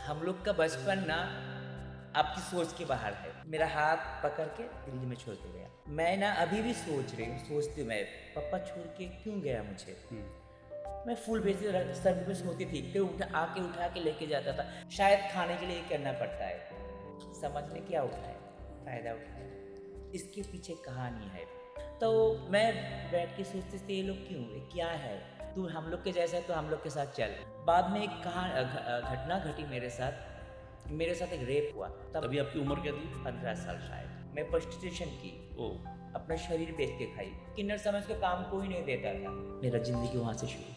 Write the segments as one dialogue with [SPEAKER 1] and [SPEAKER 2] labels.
[SPEAKER 1] हम लोग का बचपन ना आपकी सोच के बाहर है। मेरा हाथ पकड़ के दिल्ली में छोड़ के गया। मैं ना अभी भी सोच रही हूँ, सोचती हूँ मैं, पापा छोड़ के क्यों गया मुझे। मैं फुल बेसिस सर पे सोती थी, फिर उठा के लेके जाता था। शायद खाने के लिए करना पड़ता है। समझने क्या उठाए, फायदा उठाए, इसके पीछे कहानी है। तो मैं बैठ के सोचती थी, ये लोग क्यों, ये क्या है, तू हम लोग के जैसा है तो हम लोग के साथ चल। बाद में एक घटना घटी मेरे साथ एक रेप हुआ। तब
[SPEAKER 2] तभी आपकी उम्र क्या थी?
[SPEAKER 1] 15 साल शायद। मैं प्रोस्टिट्यूशन की,
[SPEAKER 2] ओ,
[SPEAKER 1] अपना शरीर बेच के खाई। किन्नर समझ के काम कोई नहीं देता था। मेरा जिंदगी वहाँ से शुरू हुआ।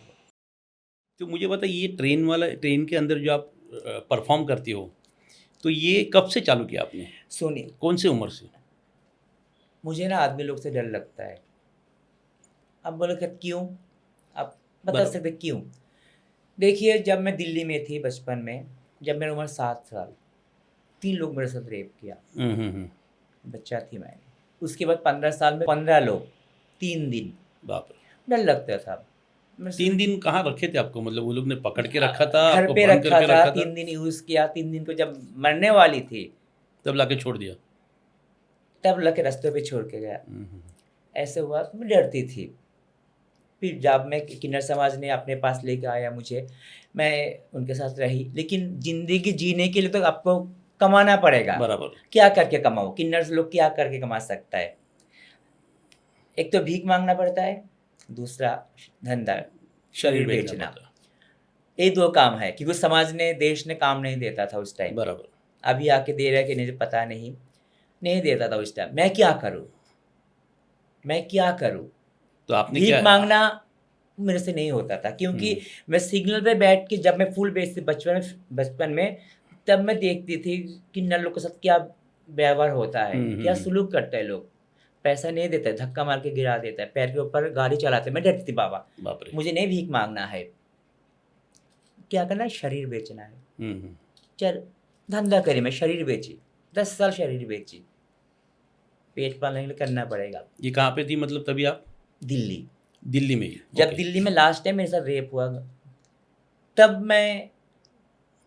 [SPEAKER 2] तो मुझे बता, ये ट्रेन के अंदर जो आप परफॉर्म करती हो, तो ये कब से चालू किया आपने?
[SPEAKER 1] सुनिए,
[SPEAKER 2] कौन सी उम्र से?
[SPEAKER 1] मुझे ना आदमी लोग से डर लगता है। अब बोले कि क्यों, आप बता
[SPEAKER 2] बराबर।
[SPEAKER 1] सकते क्यों। देखिए, जब मैं दिल्ली में थी बचपन में, जब मेरी उम्र 7 साल, 3 लोग मेरे साथ रेप किया। बच्चा थी मैं। उसके बाद 15 साल में 15 लोग, 3 दिन।
[SPEAKER 2] बाप रे।
[SPEAKER 1] डर लगता था। मैं
[SPEAKER 2] 3 दिन कहाँ रखे थे आपको? मतलब वो लोग ने पकड़ के रखा था,
[SPEAKER 1] घर
[SPEAKER 2] आपको
[SPEAKER 1] पे
[SPEAKER 2] बंद
[SPEAKER 1] रखा
[SPEAKER 2] करके
[SPEAKER 1] था,
[SPEAKER 2] रखा था,
[SPEAKER 1] 3 दिन यूज किया। 3 दिन को जब मरने वाली थी,
[SPEAKER 2] तब लाके छोड़ दिया?
[SPEAKER 1] तब लके रास्ते पे छोड़ के गया। ऐसे हुआ, मैं डरती थी। फिर जब मैं किन्नर समाज ने अपने पास लेके आया मुझे, मैं उनके साथ रही। लेकिन जिंदगी जीने के लिए तो आपको कमाना पड़ेगा।
[SPEAKER 2] बराबर।
[SPEAKER 1] क्या करके कमाओ, किन्नर लोग क्या करके कमा सकता है। एक तो भीख मांगना पड़ता है, दूसरा धंधा,
[SPEAKER 2] शरीर
[SPEAKER 1] शरीर
[SPEAKER 2] बेचना
[SPEAKER 1] बेचना।
[SPEAKER 2] पड़ता
[SPEAKER 1] ये 2 काम है, क्योंकि समाज ने, देश ने काम नहीं देता था उस
[SPEAKER 2] है।
[SPEAKER 1] टाइम।
[SPEAKER 2] बराबर।
[SPEAKER 1] अभी आके दे रहा है कि नहीं पता नहीं, नहीं देता था उस टाइम। मैं क्या करूं, मैं क्या करूं।
[SPEAKER 2] तो आपने
[SPEAKER 1] भीख
[SPEAKER 2] क्या
[SPEAKER 1] मांगना मेरे से नहीं होता था, क्योंकि मैं सिग्नल पे बैठ के, जब मैं फुल बेस थी बचपन में, तब मैं देखती थी कि नल लोग के साथ क्या व्यवहार होता है, क्या सलूक करते हैं लोग। पैसा नहीं देते, धक्का मार के गिरा देता है, पैर के ऊपर गाड़ी चलाते। मैं डरती थी, बाबा
[SPEAKER 2] बाप रे।
[SPEAKER 1] मुझे नहीं भीख मांगना है। क्या करना है, शरीर बेचना है। चल धंधा करी, मैं शरीर बेची, 10 साल शरीर बेची। पेट पालने के लिए करना पड़ेगा।
[SPEAKER 2] ये कहाँ पे थी मतलब तभी आप?
[SPEAKER 1] दिल्ली।
[SPEAKER 2] दिल्ली में ही?
[SPEAKER 1] जब
[SPEAKER 2] ओके।
[SPEAKER 1] दिल्ली में लास्ट टाइम मेरे साथ रेप हुआ, तब मैं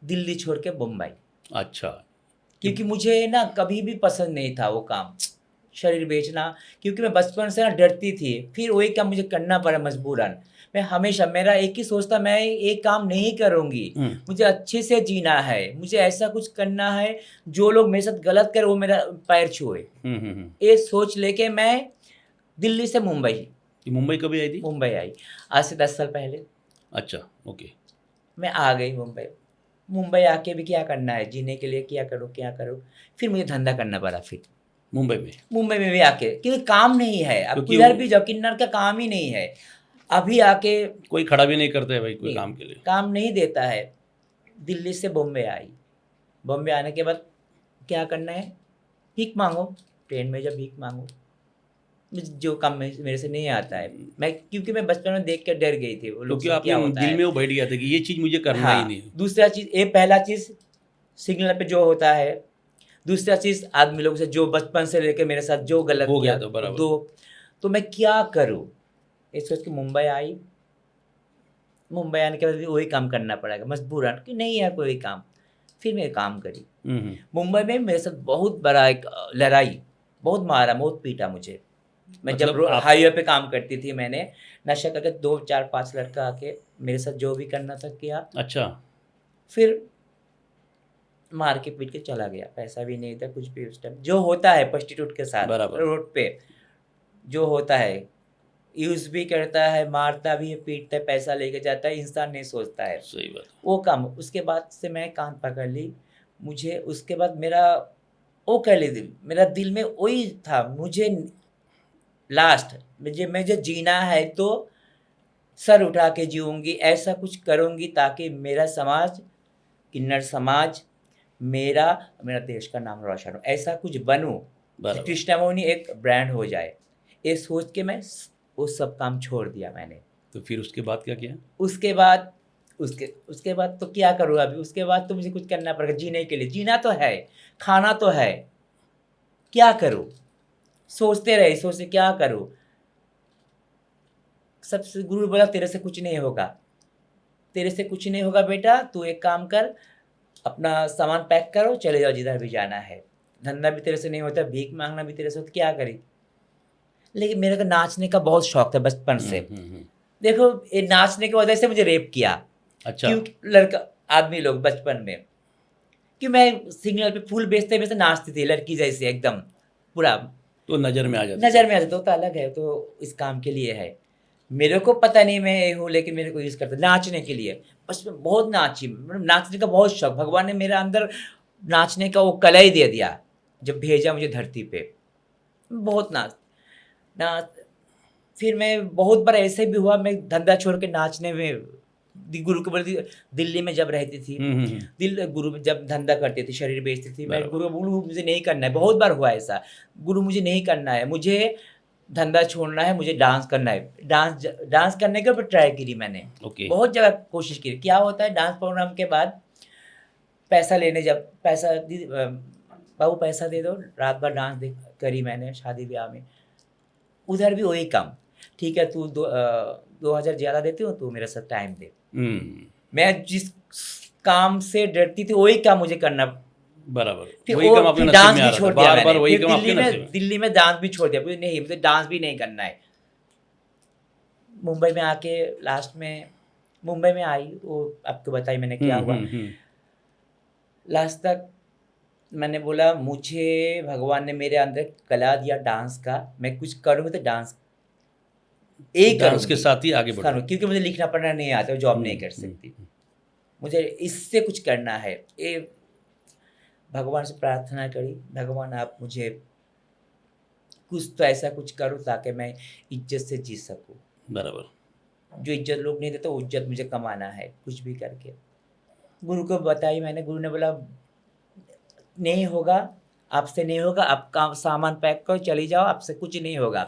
[SPEAKER 1] दिल्ली छोड़ के मुंबई।
[SPEAKER 2] अच्छा।
[SPEAKER 1] क्योंकि मुझे ना कभी भी पसंद नहीं था वो काम, शरीर बेचना। क्योंकि मैं बचपन से ना डरती थी, फिर वही काम मुझे करना पड़ा मजबूरन। मैं हमेशा, मेरा एक ही सोचता, मैं एक काम नहीं करूँगी, मुझे अच्छे से जीना है, मुझे ऐसा कुछ करना है जो लोग मेरे साथ गलत करे वो मेरा पैर छुए। ये सोच लेके मैं दिल्ली से मुंबई,
[SPEAKER 2] ये मुंबई कभी आई थी?
[SPEAKER 1] मुंबई आई आज से 10 साल पहले।
[SPEAKER 2] अच्छा, ओके।
[SPEAKER 1] मैं आ गई मुंबई। मुंबई आके भी क्या करना है, जीने के लिए क्या करूँ क्या करूँ। फिर मुझे धंधा करना पड़ा। फिर
[SPEAKER 2] मुंबई में?
[SPEAKER 1] मुंबई में भी आके, क्योंकि काम नहीं है। अब
[SPEAKER 2] क्योंकि
[SPEAKER 1] किधर
[SPEAKER 2] वो
[SPEAKER 1] भी जाओ, किन्नर का काम ही नहीं है। अभी आके
[SPEAKER 2] कोई खड़ा भी नहीं करता है भाई कोई
[SPEAKER 1] नहीं,
[SPEAKER 2] काम के लिए।
[SPEAKER 1] काम नहीं देता है। दिल्ली से बॉम्बे आई। बॉम्बे आने के बाद क्या करना है, भीख मांगो। ट्रेन में जब भीख मांगो, जो काम मेरे से नहीं आता है। मैं, क्योंकि मैं बचपन में देख के डर गई थी वो लोग
[SPEAKER 2] क्योंकि
[SPEAKER 1] सब
[SPEAKER 2] आपके
[SPEAKER 1] क्या होता
[SPEAKER 2] दिल
[SPEAKER 1] है।
[SPEAKER 2] में वो बैठ गया था कि ये चीज़ मुझे करना ही
[SPEAKER 1] हाँ,
[SPEAKER 2] नहीं है।
[SPEAKER 1] दूसरा चीज़, ये पहला चीज़ सिग्नल पे जो होता है। दूसरा चीज़, आदमी लोगों से जो बचपन से लेकर मेरे साथ जो गलत
[SPEAKER 2] हो
[SPEAKER 1] किया,
[SPEAKER 2] गया था बराबर।
[SPEAKER 1] तो मैं क्या करूँ, ये सोच के मुंबई आई। मुंबई आने के बाद भी वही काम करना पड़ेगा मजबूरन, कि नहीं यार कोई काम। फिर मैं काम करी। मुंबई में मेरे साथ बहुत बड़ा एक लड़ाई, बहुत मारा, बहुत पीटा मुझे। मैं जब
[SPEAKER 2] मतलब आप
[SPEAKER 1] हाईवे पे काम करती थी, मैंने नशा करके 2 4 5 लड़का आके मेरे साथ जो भी करना था किया।
[SPEAKER 2] अच्छा।
[SPEAKER 1] फिर मार के पीट के चला गया। पैसा भी नहीं था कुछ भी उस टाइम, जो होता है प्रोस्टिट्यूट के साथ
[SPEAKER 2] बराबर।
[SPEAKER 1] रोड पे जो होता है। यूज भी करता है, मारता भी है, पीटता है, पैसा लेके जाता है, इंसान नहीं सोचता है
[SPEAKER 2] सही बात।
[SPEAKER 1] वो काम। उसके बाद से मैं कान पकड़ ली। मुझे उसके बाद मेरा वो कह ली दिल, मेरा दिल में वही था, मुझे लास्ट मुझे जीना है तो सर उठा के जीऊँगी, ऐसा कुछ करूँगी ताकि मेरा समाज, किन्नर समाज, मेरा मेरा देश का नाम रोशन हो, ऐसा कुछ बनूँ।
[SPEAKER 2] बराबर।
[SPEAKER 1] कृष्णामोनी एक ब्रांड हो जाए, ये सोच के मैं वो सब काम छोड़ दिया मैंने।
[SPEAKER 2] तो फिर उसके बाद क्या किया?
[SPEAKER 1] उसके बाद उसके बाद तो क्या करूँ अभी, उसके बाद तो मुझे कुछ करना पड़ेगा जीने के लिए। जीना तो है, खाना तो है, क्या करूँ? सोचते क्या करूँ? सबसे गुरु बोला तेरे से कुछ नहीं होगा, तेरे से कुछ नहीं होगा बेटा, तू एक काम कर, अपना सामान पैक करो, चले जाओ जिधर भी जाना है, धंधा भी तेरे से नहीं होता, भीख मांगना भी तेरे से होता, क्या करी। लेकिन मेरे को नाचने का बहुत शौक था बचपन से। देखो ये नाचने की वजह से मुझे रेप किया।
[SPEAKER 2] अच्छा।
[SPEAKER 1] क्योंकि लड़का आदमी लोग बचपन में, कि मैं सिग्नल पे फूल बेचते बेचते नाचती थी लड़की जैसे एकदम पूरा,
[SPEAKER 2] तो नज़र में आ जाता
[SPEAKER 1] नजर में आ जाता, तो अलग है, तो इस काम के लिए है। मेरे को पता नहीं मैं ये हूँ, लेकिन मेरे को यूज करते नाचने के लिए। बचपन बहुत नाची, मतलब नाचने का बहुत शौक, भगवान ने मेरे अंदर नाचने का वो कला ही दे दिया जब भेजा मुझे धरती पे। बहुत नाच। फिर मैं बहुत बार ऐसे भी हुआ, मैं धंधा छोड़ के नाचने में, गुरु को बोलती, दिल्ली में जब रहती थी, गुरु में जब धंधा करती थी, शरीर बेचती थी, मैं गुरु को बोलूँ मुझे नहीं करना है, बहुत बार हुआ ऐसा, गुरु मुझे नहीं करना है, मुझे धंधा छोड़ना है, मुझे डांस करना है। डांस करने के ऊपर ट्राई करी मैंने, बहुत जगह कोशिश की। क्या होता है डांस प्रोग्राम के बाद पैसा लेने, जब पैसा बाबू पैसा दे दो, रात भर डांस करी मैंने शादी ब्याह में, उधर भी वही काम, ठीक है तू 2,000 ज़्यादा देती हूँ, तू मेरे साथ टाइम दे। मैं जिस काम से डरती थी वही काम मुझे करना,
[SPEAKER 2] बराबर।
[SPEAKER 1] फिर
[SPEAKER 2] वही काम आपने
[SPEAKER 1] फिर
[SPEAKER 2] नसीब
[SPEAKER 1] डांस
[SPEAKER 2] में आ
[SPEAKER 1] भी
[SPEAKER 2] रहा
[SPEAKER 1] छोड़
[SPEAKER 2] था,
[SPEAKER 1] दिया
[SPEAKER 2] बार-बार
[SPEAKER 1] मैंने,
[SPEAKER 2] वही
[SPEAKER 1] फिर
[SPEAKER 2] काम आपके नसीब में।
[SPEAKER 1] दिल्ली में डांस भी छोड़ दिया, मुझे नहीं, मुझे डांस भी नहीं करना है। मुंबई में आके लास्ट में, मुंबई में आई, वो आपको बताई मैंने क्या हुआ। लास्ट तक मैंने बोला मुझे भगवान ने मेरे अंदर कला दिया डांस का, मैं कुछ करूँगी तो डांस
[SPEAKER 2] डांस के साथ ही आगे बढ़ो,
[SPEAKER 1] क्योंकि मुझे लिखना पढ़ना नहीं आता, जॉब नहीं कर सकती, मुझे इससे कुछ करना है। ये भगवान से प्रार्थना करी, भगवान आप मुझे कुछ तो ऐसा कुछ करो ताकि मैं इज्जत से जी सकूं।
[SPEAKER 2] बराबर।
[SPEAKER 1] जो इज्जत लोग नहीं देते, वो इज्जत मुझे कमाना है कुछ भी करके। गुरु को बताई मैंने, गुरु ने बोला नहीं होगा, आपसे नहीं होगा, आप काम सामान पैक करो चली जाओ, आपसे कुछ नहीं होगा।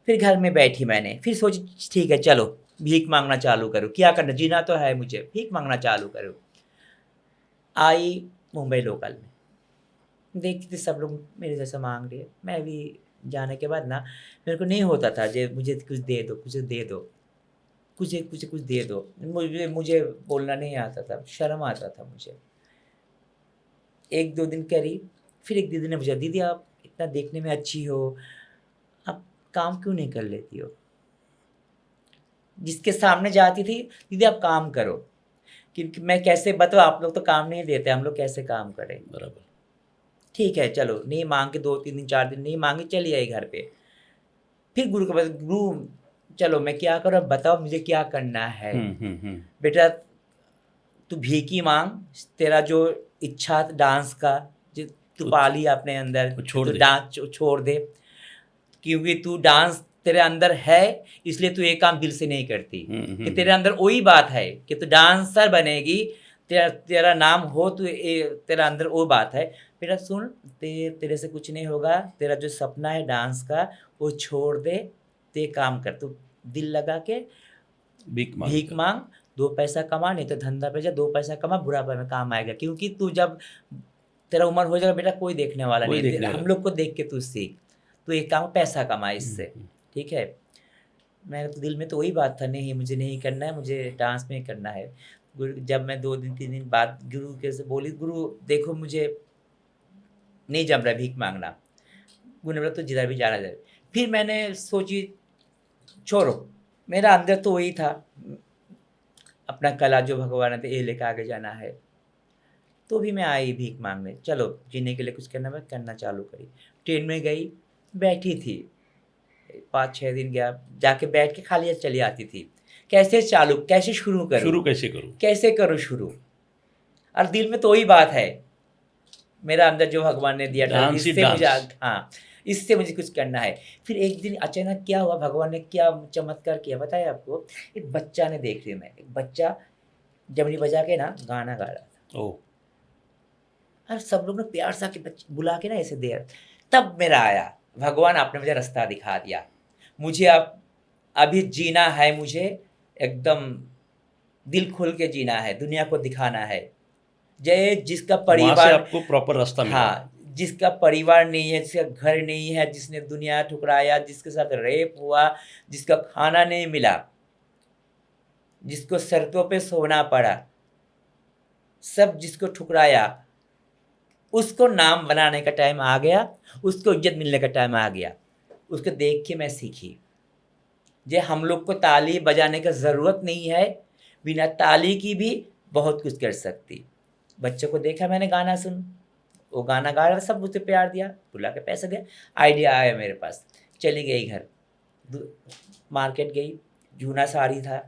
[SPEAKER 1] फिर घर में बैठी मैंने, फिर सोची ठीक है चलो भीख मांगना चालू करो, क्या करना, जीना तो है मुझे, भीख मांगना चालू करो। आई मुंबई लोकल में, देखती थी सब लोग मेरे जैसा मांग रहे, मैं भी जाने के बाद ना मेरे को नहीं होता था, जो मुझे कुछ दे दो, कुछ दे दो, कुछ दे दो, मुझे बोलना नहीं आता था, शर्म आता था मुझे। 1-2 दिन करी, फिर एक दीदी ने पूछा दीदी आप इतना देखने में अच्छी हो, आप काम क्यों नहीं कर लेती हो। जिसके सामने जाती थी, दीदी आप काम करो, क्योंकि मैं कैसे बताओ, आप लोग तो काम नहीं देते, हम लोग कैसे काम करें।
[SPEAKER 2] बराबर।
[SPEAKER 1] ठीक है चलो, नहीं मांग के 2-3 दिन 4 दिन नहीं मांगी, चली आई घर पे। फिर गुरु के पास, गुरु चलो मैं क्या करूँ, बताओ मुझे क्या करना है। बेटा तू भीख मांग, तेरा जो इच्छा डांस का जो तू पाली अपने अंदर, तो डांस छोड़ दे, क्योंकि तू डांस तेरे अंदर है, इसलिए तू ये काम दिल से नहीं करती। कि तेरे अंदर वही बात है कि तू डांसर बनेगी, तेरा नाम हो, तो तेरा अंदर वो बात है। बेटा सुन, तेरे से कुछ नहीं होगा, तेरा जो सपना है डांस का वो छोड़ दे, ते काम कर, तू दिल लगा के भीख मांग, 2 पैसा कमा, नहीं तो धंधा पे जा, 2 पैसा कमा, बुढ़ापे में काम आएगा। क्योंकि तू जब तेरा उम्र हो जाएगा बेटा, कोई देखने वाला नहीं, हम लोग को देख के तू सीख, तू एक काम पैसा कमा इससे, ठीक है। मेरे तो दिल में तो वही बात था, नहीं मुझे नहीं करना है, मुझे डांस में करना है। जब मैं 2 दिन 3 दिन बाद गुरु के से बोली, गुरु देखो मुझे नहीं जम रहा भीख मांगना, गुरु ने बोला तो जिधर भी जाना जाए। फिर मैंने सोची छोड़ो, मेरा अंदर तो वही था, अपना कला जो भगवान ने ये लेकर आगे जाना है। तो भी मैं आई भीख मांगने, चलो जीने के लिए कुछ करना, मैं करना चालू करी। ट्रेन में गई, बैठी थी, 5-6 दिन गया, जाके बैठ के खाली चली आती थी। कैसे शुरू करूँ, कैसे करूँ शुरू। और दिल में तो वही बात है, मेरा अंदर जो भगवान ने दिया, इससे मुझे, हाँ इससे मुझे कुछ करना है। फिर एक दिन अचानक क्या हुआ, भगवान ने क्या चमत्कार किया बताया आपको। एक बच्चा ने देख रही मैं, एक बच्चा जमनी बजा के ना गाना गा रहा था। और सब लोग ने प्यार से आके बुला के ना ऐसे दे, तब मेरा आया, भगवान आपने मुझे रास्ता दिखा दिया, मुझे अब अभी जीना है, मुझे एकदम दिल खोल के जीना है, दुनिया को दिखाना है। जिसका परिवार,
[SPEAKER 2] आपको प्रॉपर रास्ता मिला।
[SPEAKER 1] हाँ, जिसका परिवार नहीं है, जिसका घर नहीं है, जिसने दुनिया ठुकराया, जिसके साथ रेप हुआ, जिसका खाना नहीं मिला, जिसको शर्तों पे सोना पड़ा, सब जिसको ठुकराया उसको नाम बनाने का टाइम आ गया, उसको इज्जत मिलने का टाइम आ गया। उसको देख के मैं सीखी जे हम लोग को ताली बजाने का ज़रूरत नहीं है, बिना ताली की भी बहुत कुछ कर सकती। बच्चों को देखा मैंने, गाना सुन, वो गाना गा रहा था, सब मुझे प्यार दिया, बुला के पैसा दिया, आइडिया आया मेरे पास, चली गई घर, मार्केट गई, जूना साड़ी था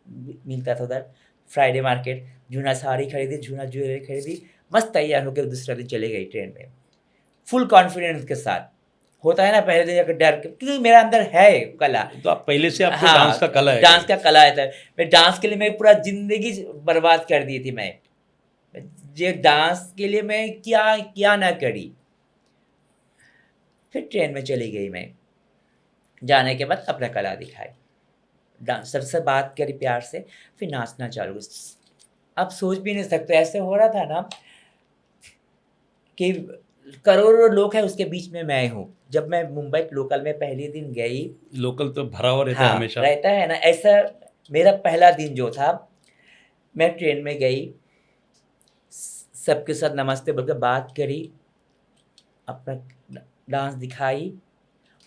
[SPEAKER 1] मिलता था उधर, फ्राइडे मार्केट, जूना साड़ी खरीदी, जूना ज्वेलरी खरीदी, मस्त तैयार होकर दूसरा दिन चले गई ट्रेन में, फुल कॉन्फिडेंस के साथ। होता है ना पहले दिन जाकर डर के, क्योंकि मेरा अंदर है कला।
[SPEAKER 2] तो आप पहले से आपको
[SPEAKER 1] हाँ,
[SPEAKER 2] डांस का कला है?
[SPEAKER 1] डांस का कला है। मैं डांस के लिए मैं पूरा जिंदगी बर्बाद कर दी थी। मैं ये डांस के लिए मैं क्या क्या ना करी। फिर ट्रेन में चली गई मैं, जाने के बाद अपना कला दिखाई, डांस सबसे बात करी प्यार से, फिर नाचना चालू। आप सोच भी नहीं सकते, ऐसे हो रहा था ना कि करोड़ों लोग हैं, उसके बीच में मैं हूँ। जब मैं मुंबई लोकल में पहले दिन गई,
[SPEAKER 2] लोकल तो भरा हुआ रहता है
[SPEAKER 1] हाँ
[SPEAKER 2] हमेशा।
[SPEAKER 1] रहता है ना, ऐसा मेरा पहला दिन जो था, मैं ट्रेन में गई, सबके साथ नमस्ते बोलकर बात करी, अपना डांस दिखाई।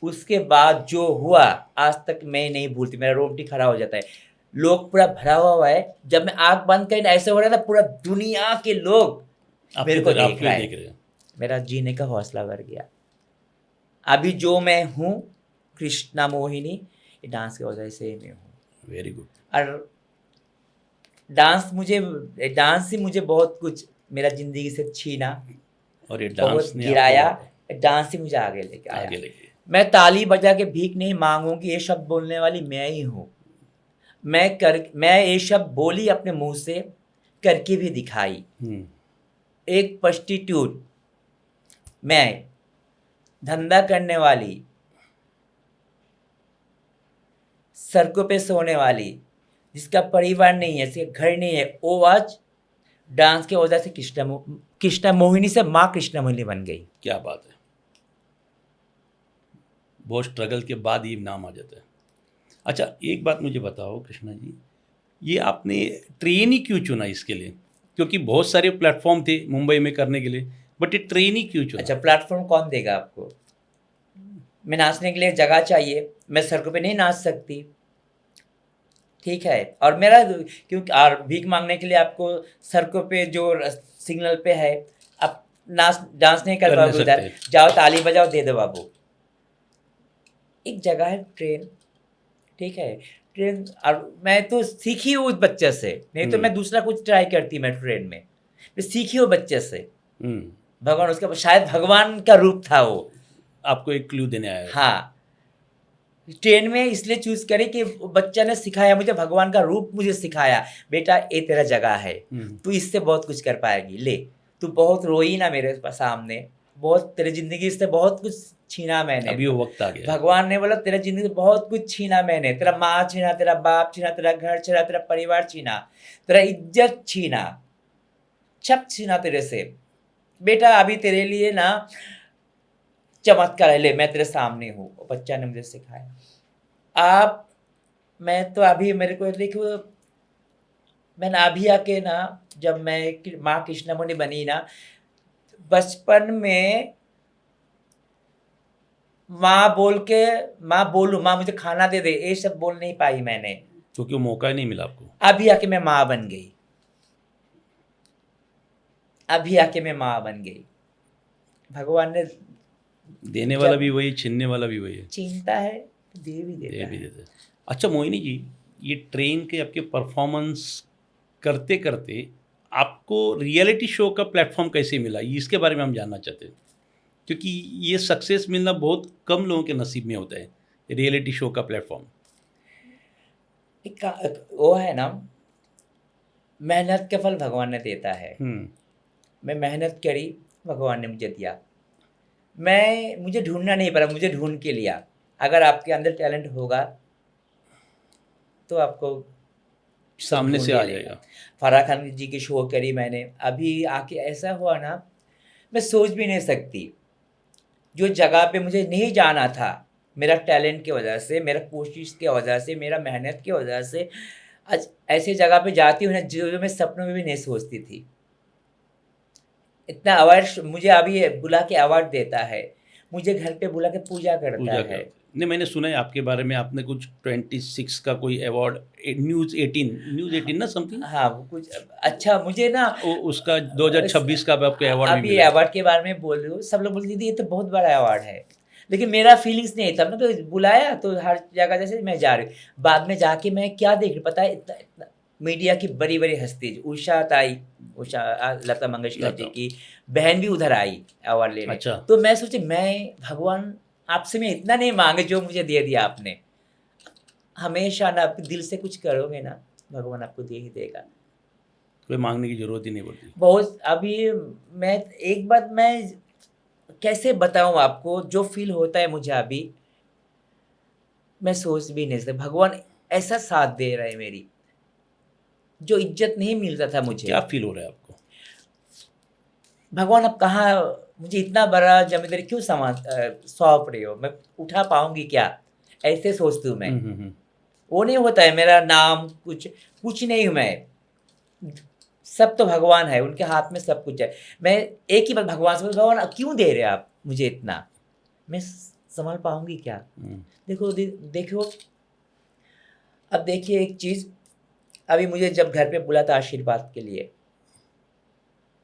[SPEAKER 1] उसके बाद जो हुआ आज तक मैं नहीं भूलती, मेरा रोंगटी खड़ा हो जाता है। लोग पूरा भरा हुआ है, जब मैं आंख बंद करी ऐसे हो रहा था, पूरा दुनिया के लोग मेरे को देख रहे हैं। मेरा जीने का हौसला बढ़ गया। अभी जो मैं हूँ कृष्णा मोहिनी, ये डांस की वजह से मैं हूँ।
[SPEAKER 2] Very good.
[SPEAKER 1] और डांस से मुझे बहुत कुछ मेरा जिंदगी से छीना,
[SPEAKER 2] और ये
[SPEAKER 1] बहुत
[SPEAKER 2] डांस ने
[SPEAKER 1] गिराया, डांस ही मुझे आगे लेके आया। मैं ताली बजा के भीख नहीं मांगूंगी, ये शब्द बोलने वाली मैं ही हूँ। मैं ये शब्द बोली अपने मुंह से, करके भी दिखाई। एक प्रोस्टिट्यूट, मैं धंधा करने वाली, सड़कों पे सोने वाली, जिसका परिवार नहीं है, जिसका घर नहीं है, वो आज डांस की वजह से कृष्णा मोहिनी से माँ कृष्णा मोहिनी बन गई।
[SPEAKER 2] क्या बात है, बहुत स्ट्रगल के बाद ये नाम आ जाता है। अच्छा, एक बात मुझे बताओ कृष्णा जी, ये आपने ट्रेन ही क्यों चुना इसके लिए? क्योंकि बहुत सारे प्लेटफॉर्म थे मुंबई में करने के लिए, बट ये ट्रेन ही क्यों चुना?
[SPEAKER 1] अच्छा, प्लेटफॉर्म कौन देगा आपको? मैं नाचने के लिए जगह चाहिए, मैं सड़कों पे नहीं नाच सकती, ठीक है। और मेरा क्योंकि और भीख मांगने के लिए आपको सड़कों पे जो सिग्नल पे है, आप डांस नहीं कर पाओगे उधर, जाओ ताली बजाओ, दे दो बाबू। एक जगह है ट्रेन, ठीक है, ट्रेन। और मैं तो सीखी हूँ उस बच्चे से, नहीं तो मैं दूसरा कुछ ट्राई करती। मैं ट्रेन में मैं सीखी हूँ बच्चे से। भगवान, उसका शायद भगवान का रूप था वो,
[SPEAKER 2] आपको एक क्लू देने आया।
[SPEAKER 1] हाँ, ट्रेन में इसलिए चूज करे कि बच्चा ने सिखाया मुझे, भगवान का रूप मुझे सिखाया, बेटा ये तेरा जगह है, तू इससे बहुत कुछ कर पाएगी, ले। तू बहुत रोई ना मेरे सामने, बहुत तेरी जिंदगी से बहुत कुछ छीना मैंने,
[SPEAKER 2] अभी वो वक्त आ गया।
[SPEAKER 1] भगवान ने बोला तेरा जिंदगी से बहुत कुछ छीना मैंने, तेरा माँ छीना, तेरा बाप छीना, तेरा घर छीना, तेरा परिवार छीना, तेरा इज्जत छीना, सब छीना तेरे से, बेटा अभी तेरे लिए ना चमत्कार है, ले मैं तेरे सामने हूँ। बच्चा ने मुझे सिखाया। मैं तो अभी मेरे को देखो, मैंने अभी आके ना, जब मैं माँ कृष्णा मोहिनी बनी ना, बचपन में माँ बोलूँ माँ मुझे खाना दे दे, ये सब बोल नहीं पाई मैंने,
[SPEAKER 2] क्योंकि वो मौका ही नहीं मिला आपको।
[SPEAKER 1] अभी आके मैं माँ बन गई, अभी आके मैं माँ बन गई। भगवान ने
[SPEAKER 2] देने वाला भी वही, छीनने वाला भी वही है,
[SPEAKER 1] चिंता है दे भी देता है।
[SPEAKER 2] अच्छा मोहिनी जी, ये ट्रेन के आपके परफॉर्मेंस करते करते आपको रियलिटी शो का प्लेटफॉर्म कैसे मिला, इसके बारे में हम जानना चाहते हैं। क्योंकि ये सक्सेस मिलना बहुत कम लोगों के नसीब में होता है, रियलिटी शो का प्लेटफॉर्म।
[SPEAKER 1] वो है ना, मेहनत का फल भगवान ने देता है। मैं मेहनत करी, भगवान ने मुझे दिया। मुझे ढूंढना नहीं पड़ा, मुझे ढूंढ के लिया। अगर आपके अंदर टैलेंट होगा तो आपको
[SPEAKER 2] सामने से आ जाएगा।
[SPEAKER 1] फराह खान जी की शो करी मैंने, अभी आके ऐसा हुआ ना, मैं सोच भी नहीं सकती। जो जगह पे मुझे नहीं जाना था, मेरा टैलेंट की वजह से, मेरा कोशिश की वजह से, मेरा मेहनत की वजह से आज ऐसी जगह पे जाती हूँ ना जो मैं सपनों में भी नहीं सोचती थी। इतना अवार्ड मुझे अभी बुला के अवार्ड देता है, मुझे घर पे बुला के पूजा करता
[SPEAKER 2] पूजा
[SPEAKER 1] है।
[SPEAKER 2] करते नहीं, मैंने सुना है आपके बारे में, आपने कुछ 26 का कोई अवार्ड, न्यूज़ 18 ना समथिंग,
[SPEAKER 1] हाँ, वो कुछ अच्छा मुझे ना
[SPEAKER 2] उसका 2026 का आपके अवार्ड भी
[SPEAKER 1] अभी
[SPEAKER 2] मिला है।
[SPEAKER 1] अवार्ड के बारे में बोल रही हूँ, सब लोग बोलते दीदी ये तो बहुत बड़ा अवार्ड है, लेकिन मेरा फीलिंग्स नहीं था। मैं तो बुलाया तो हर जगह जैसे मैं जा रही हूँ, बाद में जाके मैं क्या देख रही पता है, इतना इतना मीडिया की बड़ी बड़ी हस्ती, उषा ताई, लता मंगेशकर जी
[SPEAKER 2] लता।
[SPEAKER 1] की बहन भी उधर आई अवार्ड लेने।
[SPEAKER 2] अच्छा।
[SPEAKER 1] तो मैं सोचे मैं भगवान आपसे मैं इतना नहीं मांगे जो मुझे दे दिया आपने। हमेशा ना आप दिल से कुछ करोगे ना, भगवान आपको दे ही देगा।
[SPEAKER 2] कोई मांगने की जरूरत ही नहीं पड़ती।
[SPEAKER 1] बहुत अभी मैं एक बात मैं कैसे बताऊं आपको, जो फील होता है मुझे अभी, मैं सोच भी नहीं सकता। भगवान ऐसा साथ दे रहा है मेरी, जो इज्जत नहीं मिलता था मुझे।
[SPEAKER 2] क्या फील हो रहा है आपको?
[SPEAKER 1] भगवान अब कहाँ, मुझे इतना बड़ा जिम्मेदारी क्यों सौंप रहे हो, मैं उठा पाऊंगी क्या, ऐसे सोचती हूँ मैं। वो नहीं होता है मेरा नाम, कुछ कुछ नहीं हूँ मैं, सब तो भगवान है, उनके हाथ में सब कुछ है। मैं एक ही बात भगवान से भगवान अब क्यों दे रहे आप मुझे इतना, मैं संभाल पाऊंगी क्या। देखो देखो, अब देखिए एक चीज़, अभी मुझे जब घर पे बुला था आशीर्वाद के लिए,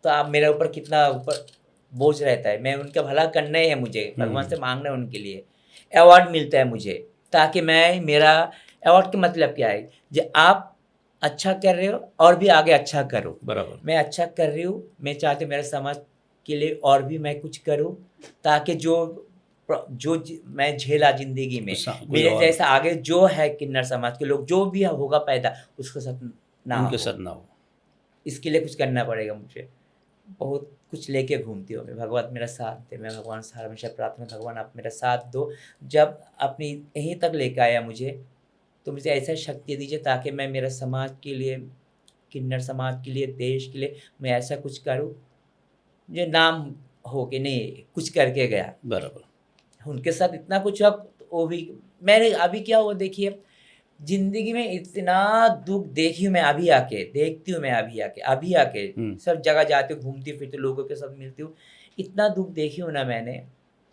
[SPEAKER 1] तो आप मेरे ऊपर कितना ऊपर बोझ रहता है, मैं उनका भला करना ही है मुझे, भगवान से मांगना है उनके लिए। अवार्ड मिलता है मुझे, ताकि मैं, मेरा अवार्ड का मतलब क्या है, जो आप अच्छा कर रहे हो और भी आगे अच्छा करो।
[SPEAKER 2] बराबर।
[SPEAKER 1] मैं अच्छा कर रही हूँ, मैं चाहती हूँ मेरे समाज के लिए और भी मैं कुछ करूँ, ताकि मैं झेला जिंदगी में,
[SPEAKER 2] कोई
[SPEAKER 1] मेरे
[SPEAKER 2] और
[SPEAKER 1] जैसा आगे जो है किन्नर समाज के लोग, जो भी होगा पैदा, उसके साथ ना
[SPEAKER 2] उनके
[SPEAKER 1] हो।
[SPEAKER 2] साथ ना हो।
[SPEAKER 1] इसके लिए कुछ करना पड़ेगा मुझे, बहुत कुछ लेके घूमती हूँ मैं। भगवान मेरा साथ दे, मैं भगवान से हमेशा प्रार्थना, भगवान आप मेरा साथ दो। जब अपनी यहीं तक लेके आया मुझे, तो मुझे ऐसा शक्ति दीजिए ताकि मैं मेरा समाज के लिए, किन्नर समाज के लिए, देश के लिए मैं ऐसा कुछ करूँ जो नाम हो कि नहीं कुछ करके गया।
[SPEAKER 2] बराबर।
[SPEAKER 1] उनके साथ इतना कुछ अब वो भी, मैंने अभी क्या हुआ देखिए, ज़िंदगी में इतना दुःख देखी हूँ मैं, अभी आके देखती हूँ मैं, अभी आके सब जगह जाती हूँ, घूमती-फिरती हूँ, लोगों के साथ मिलती हूँ, इतना दुःख देखी हूँ ना मैंने,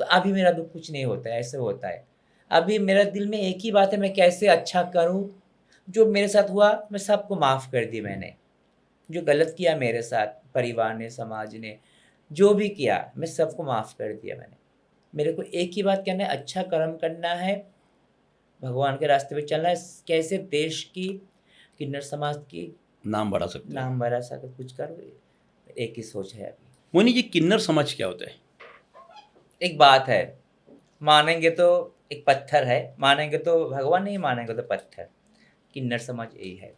[SPEAKER 1] तो अभी मेरा दुःख कुछ नहीं होता है, ऐसे होता है। अभी मेरा दिल में एक ही बात है, मैं कैसे अच्छा करूँ, जो मेरे साथ हुआ मैं सबको माफ़ कर दी मैंने। जो गलत किया मेरे साथ परिवार ने, समाज ने, जो भी किया मैं सबको माफ़ कर दिया मैंने। मेरे को एक ही बात करना है, अच्छा कर्म करना है, भगवान के रास्ते पे चलना है, कैसे देश की, किन्नर समाज की
[SPEAKER 2] नाम बढ़ा सकते हैं।
[SPEAKER 1] नाम बढ़ा सके, कुछ करो, एक ही सोच है अभी।
[SPEAKER 2] मोनी जी, किन्नर समाज क्या होता है?
[SPEAKER 1] एक बात है, मानेंगे तो एक पत्थर है, मानेंगे तो भगवान, नहीं मानेंगे तो पत्थर, किन्नर समाज यही है।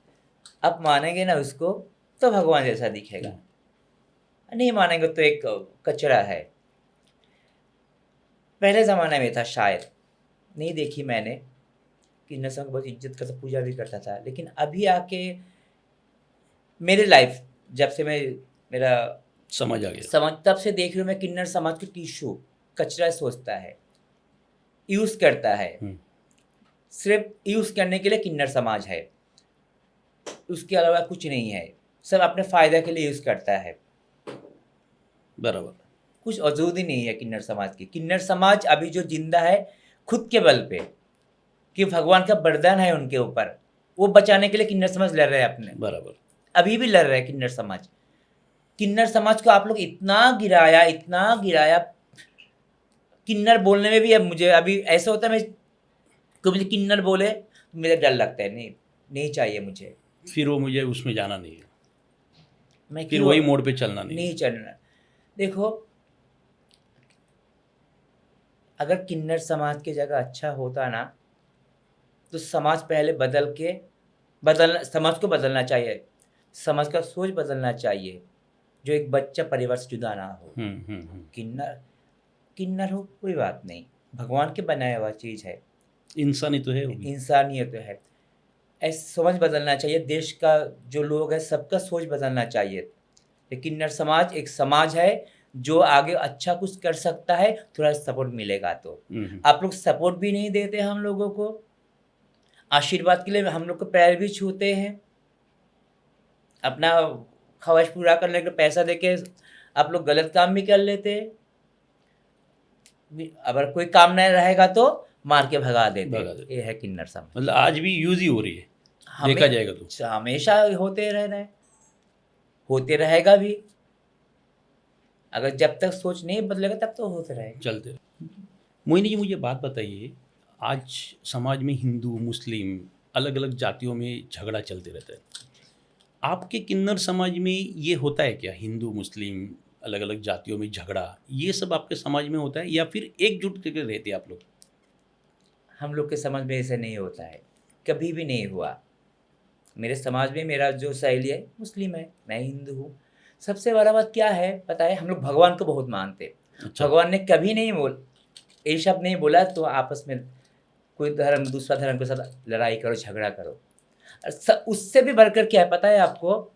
[SPEAKER 1] अब मानेंगे ना उसको तो भगवान जैसा दिखेगा, नहीं मानेंगे तो एक कचरा है। पहले ज़माने में था शायद, नहीं देखी मैंने, किन्नर समाज बहुत इज्जत करता, पूजा भी करता था, लेकिन अभी आके मेरे लाइफ, जब से मैं मेरा
[SPEAKER 2] समझ आ गया।
[SPEAKER 1] समझ, तब से देख रही हूँ मैं, किन्नर समाज को टिश्यू, कचरा सोचता है, यूज़ करता है, सिर्फ यूज़ करने के लिए किन्नर समाज है, उसके अलावा कुछ नहीं है, सब अपने फ़ायदे के लिए यूज़ करता है।
[SPEAKER 2] बराबर।
[SPEAKER 1] कुछ वजूद ही नहीं है किन्नर समाज की। किन्नर समाज अभी जो जिंदा है खुद के बल पे, कि भगवान का वरदान है उनके ऊपर, वो बचाने के लिए किन्नर समाज लड़ रहे हैं अपने,
[SPEAKER 2] बराबर।
[SPEAKER 1] अभी भी लड़ रहे हैं किन्नर समाज। किन्नर समाज को आप लोग इतना गिराया, इतना गिराया, किन्नर बोलने में भी अब मुझे अभी ऐसा होता है, मैं कोई मुझे किन्नर बोले तो मुझे डर लगता है, नहीं नहीं चाहिए मुझे,
[SPEAKER 2] फिर वो मुझे उसमें जाना नहीं है,
[SPEAKER 1] मैं
[SPEAKER 2] फिर
[SPEAKER 1] क्यों
[SPEAKER 2] वही मोड़ पे चलना नहीं है।
[SPEAKER 1] नहीं चलना। देखो, अगर किन्नर समाज की जगह अच्छा होता ना, तो समाज पहले समाज को बदलना चाहिए, समाज का सोच बदलना चाहिए, जो एक बच्चा परिवार से जुदा ना हो। किन्नर किन्नर हो कोई बात नहीं, भगवान के बनाया हुआ चीज़ है,
[SPEAKER 2] इंसानी तो है वो भी।
[SPEAKER 1] इंसानियत तो है। ऐसे समझ बदलना चाहिए, देश का जो लोग है सबका सोच बदलना चाहिए। ये किन्नर समाज एक समाज है जो आगे अच्छा कुछ कर सकता है, थोड़ा सपोर्ट मिलेगा तो। आप लोग सपोर्ट भी नहीं देते हम लोगों को, आशीर्वाद के लिए हम लोग को पैर भी छूते हैं, अपना ख्वाहिश पूरा करने के पैसा देके आप लोग गलत काम भी कर लेते हैं, अगर कोई काम नहीं रहेगा तो मार के भगा देते।
[SPEAKER 2] भगा देते।
[SPEAKER 1] ये है किन्नर समाज।
[SPEAKER 2] मतलब आज भी यूज ही हो रही है, देखा जाएगा तो।
[SPEAKER 1] हमेशा होते रह रहे, होते रहेगा भी, अगर जब तक सोच नहीं बदलेगा तब तो होते रहेगा।
[SPEAKER 2] चलते रहे। मोहिनी जी, मुझे बात बताइए, आज समाज में हिंदू मुस्लिम अलग अलग जातियों में झगड़ा चलते रहता है, आपके किन्नर समाज में ये होता है क्या? हिंदू मुस्लिम अलग अलग जातियों में झगड़ा, ये सब आपके समाज में होता है या फिर एकजुट करके रहते हैं आप लोग?
[SPEAKER 1] हम लोग के समाज में ऐसा नहीं होता है, कभी भी नहीं हुआ। मेरे समाज में मेरा जो सहेली है मुस्लिम है, मैं हिंदू हूँ। सबसे बड़ा बात क्या है पता है, हम लोग भगवान को बहुत मानते हैं।
[SPEAKER 2] अच्छा।
[SPEAKER 1] भगवान ने कभी नहीं ये शब्द नहीं बोला तो आपस में कोई धर्म दूसरा धर्म के साथ लड़ाई करो, झगड़ा करो। उससे भी बढ़कर क्या है पता है आपको,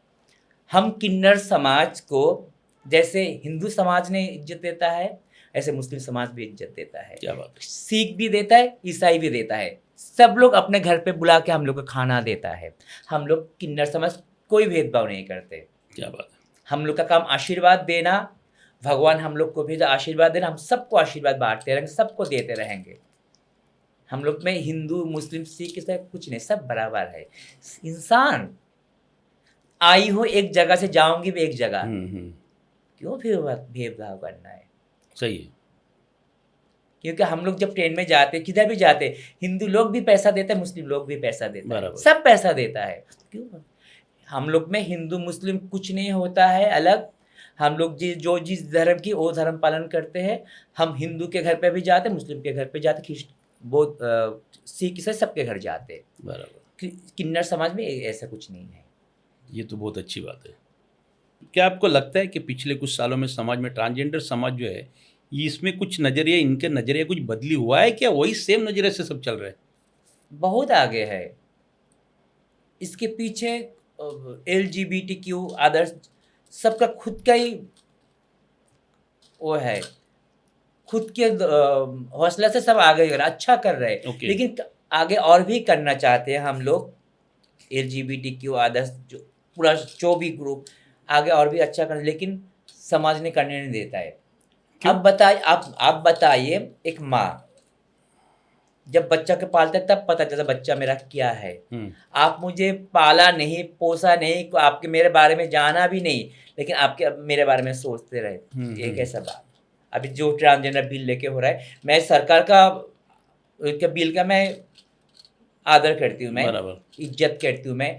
[SPEAKER 1] हम किन्नर समाज को जैसे हिंदू समाज ने इज्जत देता है, ऐसे मुस्लिम समाज भी इज्जत देता है।
[SPEAKER 2] क्या बात है।
[SPEAKER 1] सिख भी देता है, ईसाई भी देता है, सब लोग अपने घर पे बुला के हम लोग को खाना देता है। हम लोग किन्नर समाज कोई भेदभाव नहीं करते।
[SPEAKER 2] क्या बात है।
[SPEAKER 1] हम लोग का काम आशीर्वाद देना, भगवान हम लोग को भी आशीर्वाद देना, हम सबको आशीर्वाद बांटते रहेंगे, सबको देते रहेंगे। हम लोग में हिंदू मुस्लिम सिख ईसाई कुछ नहीं, सब बराबर है। इंसान आई हूँ एक जगह से, जाऊंगी भी एक जगह, क्यों फिर भेदभाव करना है?
[SPEAKER 2] सही है।
[SPEAKER 1] क्योंकि हम लोग जब ट्रेन में जाते, किधर भी जाते, हिंदू लोग भी पैसा देते हैं, मुस्लिम लोग भी पैसा देता है,
[SPEAKER 2] बराबर।
[SPEAKER 1] सब पैसा देता है। क्यों? हम लोग में हिंदू मुस्लिम कुछ नहीं होता है अलग। हम लोग जिस धर्म की वो धर्म पालन करते हैं। हम हिंदू के घर पे भी जाते, मुस्लिम के घर पे जाते, सिख ईसाई सबके घर जाते।
[SPEAKER 2] बराबर।
[SPEAKER 1] किन्नर समाज में ऐसा कुछ नहीं है।
[SPEAKER 2] ये तो बहुत अच्छी बात है। क्या आपको लगता है कि पिछले कुछ सालों में समाज में ट्रांसजेंडर समाज जो है, इसमें कुछ नज़रिया, इनके नज़रिया कुछ बदली हुआ है क्या? वही सेम नज़रिए से सब चल रहा है?
[SPEAKER 1] बहुत आगे है। इसके पीछे LGBTQ आदर्श सबका खुद का ही वो है, खुद के हौसला से सब आगे अच्छा कर रहे हैं।
[SPEAKER 2] Okay.
[SPEAKER 1] लेकिन आगे और भी करना चाहते हैं हम लोग। LGBTQ आदर्श जो पूरा जो भी ग्रुप आगे और भी अच्छा कर, लेकिन समाज ने करने नहीं देता है। अब बताइए, आप बताइए, एक माँ जब बच्चा के पालता है तब पता चलता बच्चा मेरा क्या है। आप मुझे पाला नहीं, पोसा नहीं, आपके मेरे बारे में जाना भी नहीं, लेकिन आपके मेरे बारे में सोचते रहे। ये कैसा बात? अभी जो ट्रांसजेंडर बिल लेके हो रहा है, मैं सरकार का बिल का मैं आदर करती हूँ, मैं इज्जत करती हूँ। मैं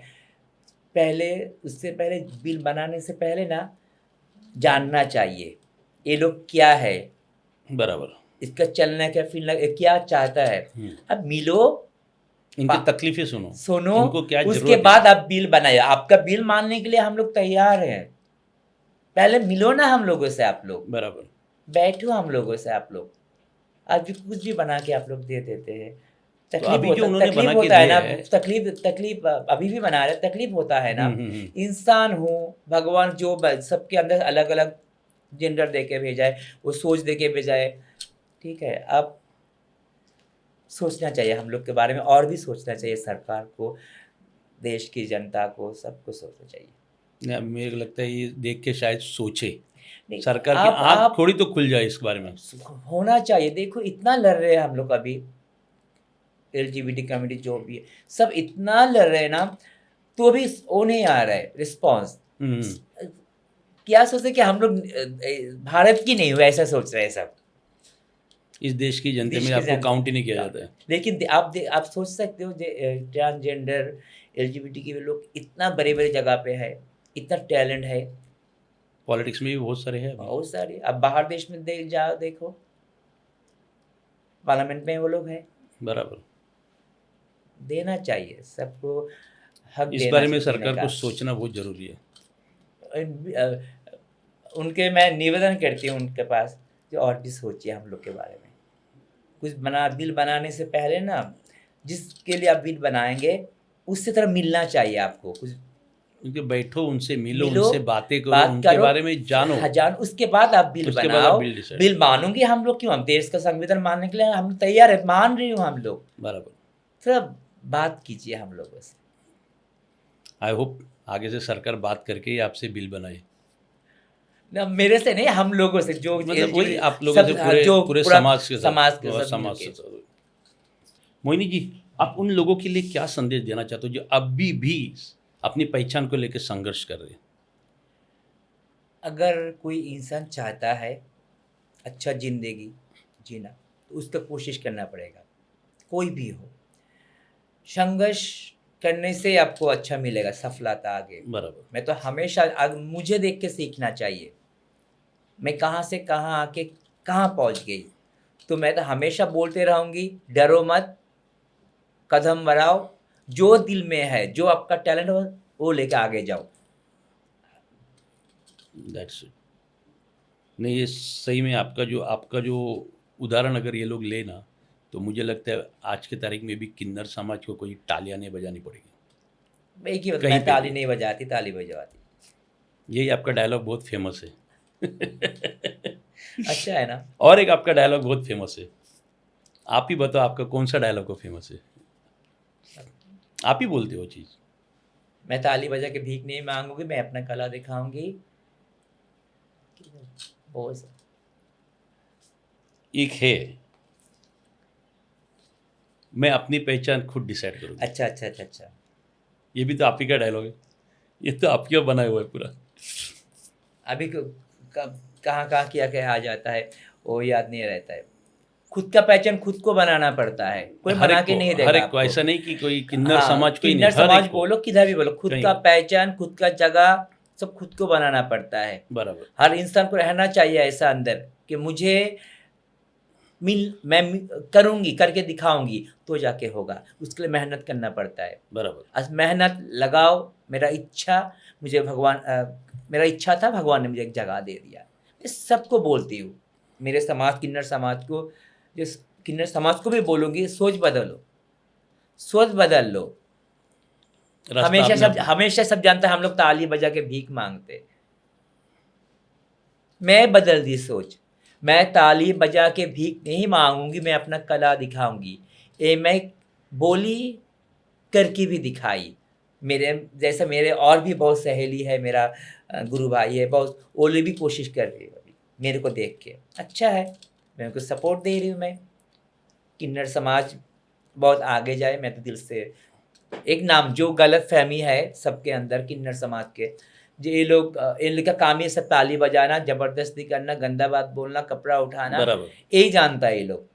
[SPEAKER 1] पहले उससे पहले बिल बनाने से पहले ना जानना चाहिए ये लोग क्या है,
[SPEAKER 2] बराबर,
[SPEAKER 1] इसका चलना क्या, फिर क्या चाहता है। अब मिलो,
[SPEAKER 2] इनकी तकलीफें सुनो, इनको क्या
[SPEAKER 1] उसके बाद आप बिल बनाइए। आपका बिल मानने के लिए हम लोग तैयार हैं। पहले मिलो ना हम लोगों से, आप लोग
[SPEAKER 2] बराबर
[SPEAKER 1] बैठो हम लोगों से। आप लोग आज भी कुछ भी बना के आप लोग दे देते हैं।
[SPEAKER 2] तकलीफ
[SPEAKER 1] होता है ना, तकलीफ अभी भी बना रहे, तकलीफ होता है ना। इंसान हो, भगवान जो सबके अंदर अलग अलग जेंडर दे के भेजा है, वो सोच दे के भेजा है। ठीक है, अब सोचना चाहिए हम लोग के बारे में, और भी सोचना चाहिए सरकार को, देश की जनता को, सबको सोचना चाहिए।
[SPEAKER 2] मेरे को लगता है ये देख के शायद सोचे सरकार की आँख थोड़ी तो खुल जाए इस बारे में।
[SPEAKER 1] होना चाहिए। देखो इतना लड़ रहे हैं हम लोग, अभी LGBT कम्युनिटी जो भी है सब इतना लड़ रहे हैं ना, तो भी वो नहीं आ रहा है रिस्पॉन्स। क्या सोचे कि हम लोग भारत की नहीं हुए, ऐसा सोच रहे हैं सब।
[SPEAKER 2] इस देश की जनता में आपको काउंट ही नहीं किया जाता है।
[SPEAKER 1] लेकिन आप सोच सकते हो, ट्रांसजेंडर LGBT के लोग इतना बड़े बड़े जगह पे है, इतना टैलेंट है,
[SPEAKER 2] पॉलिटिक्स में भी बहुत सारे हैं,
[SPEAKER 1] बहुत सारे। अब बाहर देश में जाओ, देखो पार्लियामेंट में वो लोग हैं।
[SPEAKER 2] बराबर,
[SPEAKER 1] देना चाहिए सबको हक।
[SPEAKER 2] इस बारे में सरकार को सोचना बहुत जरूरी है।
[SPEAKER 1] उनके मैं निवेदन करती हूँ उनके पास, जो और भी सोचिए हम लोग के बारे में। कुछ बिल बनाने से पहले ना, जिसके लिए आप बिल बनाएंगे उससे तरह मिलना चाहिए आपको। कुछ
[SPEAKER 2] उनके बैठो, उनसे मिलो, उनसे बातें करो, उनके बारे में जानो,
[SPEAKER 1] उसके बाद आप बिल बनाओ। बिल मानूंगी हम लोग, क्यों? हम देश का संविधान मानने के लिए हम तैयार है, मान रही हूँ हम लोग।
[SPEAKER 2] बराबर,
[SPEAKER 1] थोड़ा बात कीजिए हम लोगों से।
[SPEAKER 2] आई होप आगे से सरकार बात करके ही आपसे बिल बनाए।
[SPEAKER 1] ना मेरे से नहीं, हम लोगों से, जो
[SPEAKER 2] मतलब वही आप लोगों से पूरे
[SPEAKER 1] पूरा
[SPEAKER 2] समाज के साथ,
[SPEAKER 1] समाज के
[SPEAKER 2] पूरा
[SPEAKER 1] सब
[SPEAKER 2] समाज
[SPEAKER 1] मिलके।
[SPEAKER 2] से साथ। मोहिनी जी, आप उन लोगों के लिए क्या संदेश देना चाहते हो जो अभी भी अपनी पहचान को लेकर संघर्ष कर रहे हैं?
[SPEAKER 1] अगर कोई इंसान चाहता है अच्छा जिंदगी जीना, तो उसको कोशिश करना पड़ेगा, कोई भी हो। संघर्ष करने से आपको अच्छा मिलेगा, सफलता आगे।
[SPEAKER 2] बराबर।
[SPEAKER 1] मैं तो हमेशा मुझे देख के सीखना चाहिए, मैं कहाँ से कहाँ आके कहाँ पहुँच गई। तो मैं तो हमेशा बोलते रहूँगी, डरो मत, कदम बढ़ाओ, जो दिल में है, जो आपका टैलेंट हो, वो लेके आगे जाओ।
[SPEAKER 2] That's it. नहीं, ये सही में आपका जो उदाहरण अगर ये लोग ले ना, तो मुझे लगता है आज के तारीख में भी किन्नर समाज को कोई तालियां नहीं बजानी पड़ेगी
[SPEAKER 1] एक ही बात,
[SPEAKER 2] कहीं
[SPEAKER 1] मैं
[SPEAKER 2] पे
[SPEAKER 1] ताली
[SPEAKER 2] भी।
[SPEAKER 1] नहीं बजाती, ताली बजवाती।
[SPEAKER 2] यही आपका डायलॉग बहुत फेमस है।
[SPEAKER 1] अच्छा है ना।
[SPEAKER 2] और एक आपका डायलॉग बहुत फेमस है, आप ही बताओ आपका कौन सा डायलॉग को फेमस है? आप ही बोलते हो चीज़।
[SPEAKER 1] मैं ताली बजा के भीख नहीं मांगूंगी, मैं अपना कला दिखाऊंगी। बहुत
[SPEAKER 2] एक है, मैं अपनी पहचान खुद डिसाइड करूँगी।
[SPEAKER 1] अच्छा अच्छा अच्छा अच्छा।
[SPEAKER 2] ये भी तो आप ही का डायलॉग है, ये तो आपके यहाँ बनाया हुआ है पूरा।
[SPEAKER 1] अभी कहाँ कहाँ किया क्या आ जाता है, वो याद नहीं रहता है। खुद का पहचान खुद को बनाना पड़ता है, कोई
[SPEAKER 2] हर
[SPEAKER 1] बना
[SPEAKER 2] एक
[SPEAKER 1] के
[SPEAKER 2] को,
[SPEAKER 1] नहीं
[SPEAKER 2] हर
[SPEAKER 1] देगा
[SPEAKER 2] एक को,
[SPEAKER 1] आपको।
[SPEAKER 2] ऐसा नहीं कि कोई किन्नर
[SPEAKER 1] हाँ,
[SPEAKER 2] समाज को ही नहीं,
[SPEAKER 1] किन्नर
[SPEAKER 2] हर
[SPEAKER 1] समाज
[SPEAKER 2] एक को।
[SPEAKER 1] बोलो, किधर भी बोलो, खुद
[SPEAKER 2] कहीं
[SPEAKER 1] का
[SPEAKER 2] भी।
[SPEAKER 1] पहचान, खुद का जगह सब खुद को बनाना पड़ता है।
[SPEAKER 2] बराबर।
[SPEAKER 1] हर इंसान को रहना चाहिए ऐसा अंदर कि मुझे मैं करूंगी, करके दिखाऊंगी, तो जाके होगा। उसके लिए मेहनत करना पड़ता है।
[SPEAKER 2] बराबर।
[SPEAKER 1] आज मेहनत लगाओ। मुझे मेरा इच्छा था, भगवान ने मुझे एक जगह दे दिया। मैं सबको बोलती हूँ, मेरे समाज, किन्नर समाज को, जिस किन्नर समाज को भी बोलूँगी, सोच बदलो, सोच बदल लो।
[SPEAKER 2] रास्ता आपने अपना।
[SPEAKER 1] हमेशा सब जानता है हम लोग ताली बजा के भीख मांगते। मैं बदल दी सोच, मैं ताली बजा के भीख नहीं मांगूंगी, मैं अपना कला दिखाऊंगी। ये मैं बोली, करके भी दिखाई। मेरे जैसे मेरे और भी बहुत सहेली है, मेरा गुरु भाई है बहुत, वो लोग भी कोशिश कर रही है अभी मेरे को देख के। अच्छा है, मैं उनको सपोर्ट दे रही हूँ। मैं किन्नर समाज बहुत आगे जाए, मैं तो दिल से एक नाम, जो गलत फहमी है सबके अंदर किन्नर समाज के, जो ये लोग, इन लोग का काम ये सब ताली बजाना, जबरदस्ती करना, गंदा बात बोलना, कपड़ा उठाना,
[SPEAKER 2] बराबर।
[SPEAKER 1] यही जानता है ये लोग।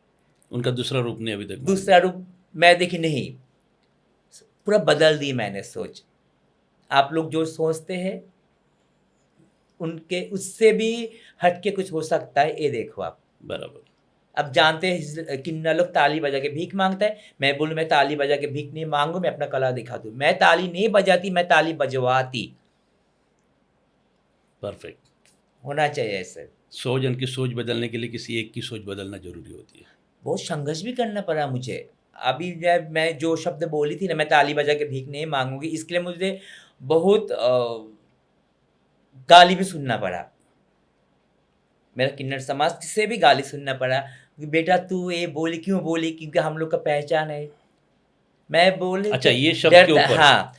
[SPEAKER 2] उनका दूसरा रूप नहीं अभी तक मालूम।
[SPEAKER 1] दूसरा रूप मैं देखी नहीं, पूरा बदल दी मैंने सोच। आप लोग जो सोचते हैं उनके उससे भी हटके कुछ हो सकता है, ये देखो आप।
[SPEAKER 2] बराबर।
[SPEAKER 1] अब जानते हैं किन्नर लोग ताली बजा के भीख मांगता है, मैं बोलूँ मैं ताली बजा के भीख नहीं मांगू, मैं अपना कला दिखा दूँ। मैं ताली नहीं बजाती, मैं ताली बजवाती।
[SPEAKER 2] परफेक्ट।
[SPEAKER 1] होना चाहिए ऐसे।
[SPEAKER 2] 100 जन की सोच बदलने के लिए किसी एक की सोच बदलना जरूरी होती है।
[SPEAKER 1] बहुत संघर्ष भी करना पड़ा मुझे। अभी जब मैं जो शब्द बोली थी ना, मैं ताली बजा के भीख नहीं मांगूंगी, इसके लिए मुझे बहुत गाली भी सुनना पड़ा। मेरा किन्नर समाज से भी गाली सुनना पड़ा कि बेटा तू ये बोली क्यों बोली, क्योंकि हम लोग का पहचान है। मैं बोले
[SPEAKER 2] अच्छा,
[SPEAKER 1] तो
[SPEAKER 2] ये शब्द के
[SPEAKER 1] डरता,
[SPEAKER 2] ऊपर।
[SPEAKER 1] हाँ,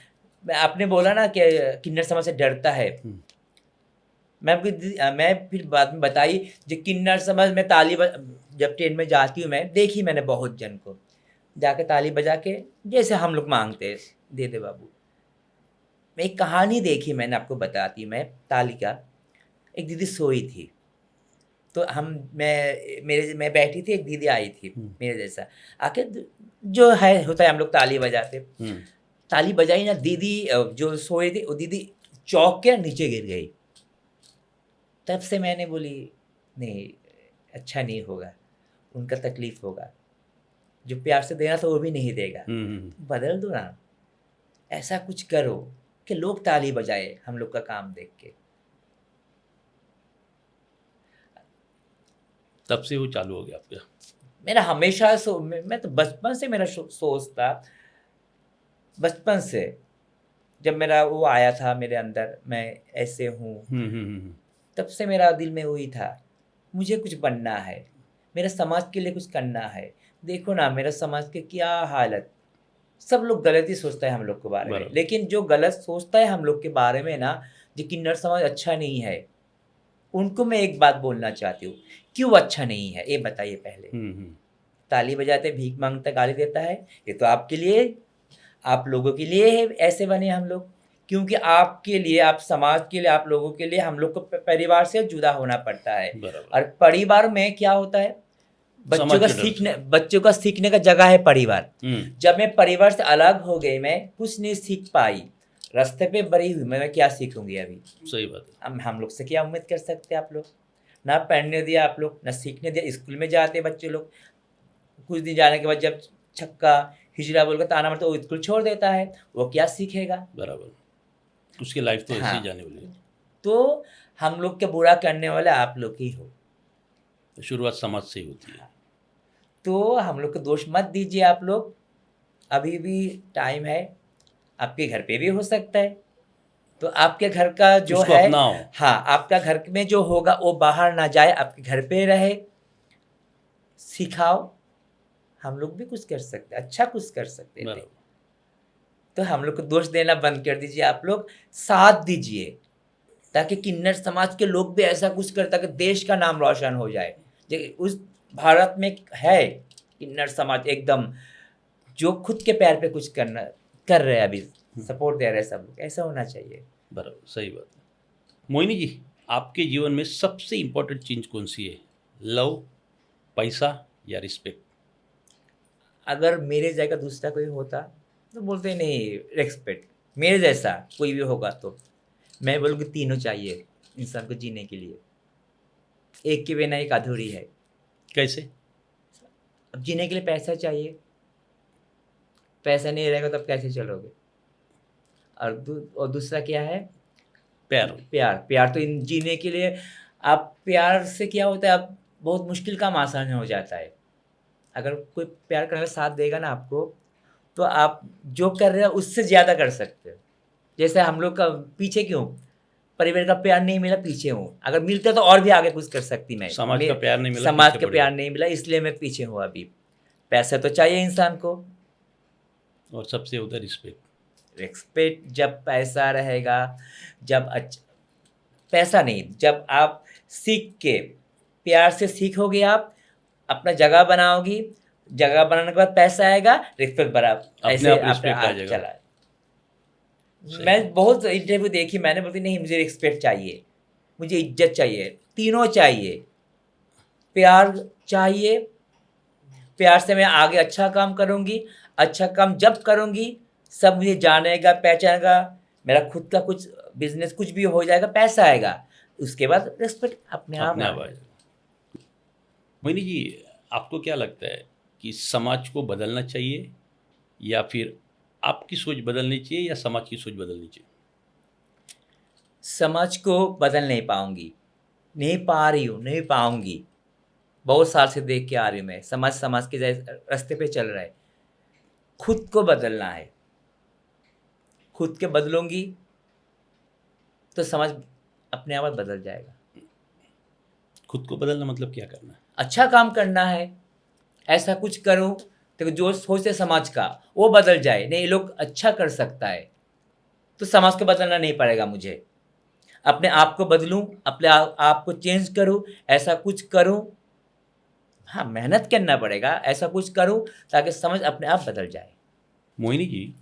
[SPEAKER 1] मैं आपने बोला ना कि किन्नर समाज से डरता है। मैं फिर बाद में बताई, जो किन्नर समाज में जब ट्रेन में जाती हूँ, मैं देखी मैंने बहुत जन को जाके ताली बजा के, जैसे हम लोग मांगते हैं, दे दे बाबू। मैं एक कहानी देखी, मैंने आपको बताती, मैं ताली का। एक दीदी सोई थी, तो मैं बैठी थी, एक दीदी आई थी मेरे जैसा, आके जो है होता है हम लोग ताली बजाते, ताली बजाई ना, दीदी जो सोई थी वो दीदी चौंक के नीचे गिर गई। तब से मैंने बोली नहीं, अच्छा नहीं होगा, उनका तकलीफ होगा, जो प्यार से देना था वो भी नहीं देगा। बदल दो ना, ऐसा कुछ करो कि लोग ताली बजाए हम लोग का काम देख के।
[SPEAKER 2] तब से वो चालू हो गया आपका?
[SPEAKER 1] मेरा हमेशा मैं तो बचपन से मेरा सोच था, बचपन से जब मेरा वो आया था मेरे अंदर, मैं ऐसे हूँ, तब से मेरा दिल में वही था, मुझे कुछ बनना है, मेरा समाज के लिए कुछ करना है। देखो ना मेरा समाज के क्या हालत, सब लोग गलत ही सोचता है हम लोग के बारे में, लेकिन जो गलत सोचता है हम लोग के बारे में ना, जो किन्नर समाज अच्छा नहीं है, उनको मैं एक बात बोलना चाहती हूँ, क्यों अच्छा नहीं है ये बताइए पहले। ताली बजाते भीख मांगता गाली देता है, ये तो आपके लिए, आप लोगों के लिए है, ऐसे बने हम लोग, क्योंकि आपके लिए, आप समाज के लिए, आप लोगों के लिए हम लोग को परिवार से जुदा होना पड़ता है।
[SPEAKER 2] बराबर।
[SPEAKER 1] और परिवार में क्या होता है,
[SPEAKER 2] समाज के डर से।
[SPEAKER 1] बच्चों का सीखने का जगह है परिवार।
[SPEAKER 2] हम्म,
[SPEAKER 1] जब मैं परिवार से अलग हो गई, मैं कुछ नहीं सीख पाई, रास्ते पे बड़ी हुई, मैं क्या सीखूंगी अभी।
[SPEAKER 2] सही बात है।
[SPEAKER 1] हम लोग से क्या उम्मीद कर सकते हैं आप लोग, ना पढ़ने दिया आप लोग, ना सीखने दिया। स्कूल में जाते बच्चे लोग, कुछ दिन जाने के बाद जब छक्का हिजड़ा बोल कर ताना मारता, वो स्कूल छोड़ देता है, वो क्या सीखेगा।
[SPEAKER 2] बराबर, उसकी लाइफ तो ऐसे
[SPEAKER 1] हाँ,
[SPEAKER 2] ही जाने वाली है।
[SPEAKER 1] तो हम लोग के बुरा करने वाले आप लोग ही हो,
[SPEAKER 2] तो शुरुआत समाज से ही होती है।
[SPEAKER 1] तो हम लोग को दोष मत दीजिए आप लोग। अभी भी टाइम है, आपके घर पे भी हो सकता है, तो आपके घर का जो
[SPEAKER 2] उसको
[SPEAKER 1] है,
[SPEAKER 2] अपनाओ।
[SPEAKER 1] हाँ, आपका घर में जो होगा वो बाहर ना जाए, आपके घर पे रहे, सिखाओ। हम लोग भी कुछ कर सकते, अच्छा कुछ कर सकते थे।
[SPEAKER 2] बराबर।
[SPEAKER 1] तो हम लोग को दोष देना बंद कर दीजिए, आप लोग साथ दीजिए, ताकि किन्नर समाज के लोग भी ऐसा कुछ कर, ताकि देश का नाम रोशन हो जाए। उस भारत में है किन्नर समाज एकदम, जो खुद के पैर पे कुछ कर रहे हैं अभी, सपोर्ट दे रहे हैं सब लोग, ऐसा होना चाहिए।
[SPEAKER 2] बराबर, सही बात है। मोहिनी जी, आपके जीवन में सबसे इम्पोर्टेंट चीज कौन सी है? लव, पैसा या रिस्पेक्ट?
[SPEAKER 1] अगर मेरे जगह दूसरा कोई होता तो बोलते नहीं, रेस्पेक्ट। मेरे जैसा कोई भी होगा तो मैं बोलूँगी तीनों चाहिए इंसान को जीने के लिए, एक के बिना एक अधूरी है।
[SPEAKER 2] कैसे?
[SPEAKER 1] अब जीने के लिए पैसा चाहिए, पैसा नहीं रहेगा तब कैसे चलोगे। और दूसरा क्या है,
[SPEAKER 2] प्यार।
[SPEAKER 1] प्यार। प्यार तो इन जीने के लिए, आप प्यार से क्या होता है, आप बहुत मुश्किल काम आसान हो जाता है। अगर कोई प्यार करने का साथ देगा ना आपको, तो आप जो कर रहे हो उससे ज़्यादा कर सकते हो। जैसे हम लोग का पीछे क्यों, परिवार का प्यार नहीं मिला, पीछे हूँ। अगर मिलता तो और भी आगे कुछ कर सकती मैं।
[SPEAKER 2] समाज का प्यार नहीं मिला,
[SPEAKER 1] समाज
[SPEAKER 2] पीछे
[SPEAKER 1] का
[SPEAKER 2] पड़े
[SPEAKER 1] प्यार
[SPEAKER 2] हो।
[SPEAKER 1] नहीं मिला, इसलिए मैं पीछे हूँ अभी। पैसा तो चाहिए इंसान को,
[SPEAKER 2] और सबसे होता है रिस्पेक्ट।
[SPEAKER 1] रिस्पेक्ट। जब पैसा रहेगा, जब अच्छा, पैसा नहीं, जब आप सीख के, प्यार से सीखोगे, आप अपना जगह बनाओगी, जगह बनाने के बाद पैसा आएगा, रिस्पेक्ट बराबर,
[SPEAKER 2] अपने
[SPEAKER 1] ऐसे
[SPEAKER 2] आप
[SPEAKER 1] अपने
[SPEAKER 2] रिस्पेक्ट आ
[SPEAKER 1] आप
[SPEAKER 2] जाएगा।
[SPEAKER 1] चला।
[SPEAKER 2] सही
[SPEAKER 1] मैं
[SPEAKER 2] बात।
[SPEAKER 1] बहुत इंटरव्यू देखी मैंने, बोलती नहीं मुझे रिस्पेक्ट चाहिए, मुझे इज्जत चाहिए, तीनों चाहिए। प्यार चाहिए, प्यार से मैं आगे अच्छा काम करूँगी, अच्छा काम जब करूँगी सब मुझे जानेगा पहचानेगा, मेरा खुद का कुछ बिजनेस कुछ भी हो जाएगा, पैसा आएगा, उसके बाद रिस्पेक्ट अपने आप
[SPEAKER 2] अपने आप आ
[SPEAKER 1] आएगा।
[SPEAKER 2] जाएगा। मोहिनी जी, आपको क्या लगता है कि समाज को बदलना चाहिए या फिर आपकी सोच बदलनी चाहिए या समाज की सोच बदलनी चाहिए?
[SPEAKER 1] समाज को बदल नहीं पाऊंगी, नहीं पा रही हूँ, नहीं पाऊंगी। बहुत साल से देख के आ रही हूँ मैं, समाज समाज के रास्ते पे चल रहा है। खुद को बदलना है, खुद के बदलूंगी तो समाज अपने आप बदल जाएगा।
[SPEAKER 2] खुद को बदलना मतलब क्या करना है?
[SPEAKER 1] अच्छा काम करना है, ऐसा कुछ करूं तो जो सोच है समाज का वो बदल जाए। नहीं, ये लोग अच्छा कर सकता है तो समाज को बदलना नहीं पड़ेगा मुझे, अपने आप को बदलूं, अपने आप को चेंज करूं, ऐसा कुछ करूं। हाँ, मेहनत करना पड़ेगा, ऐसा कुछ करूं ताकि समझ अपने आप बदल जाए।
[SPEAKER 2] मोहिनी जी,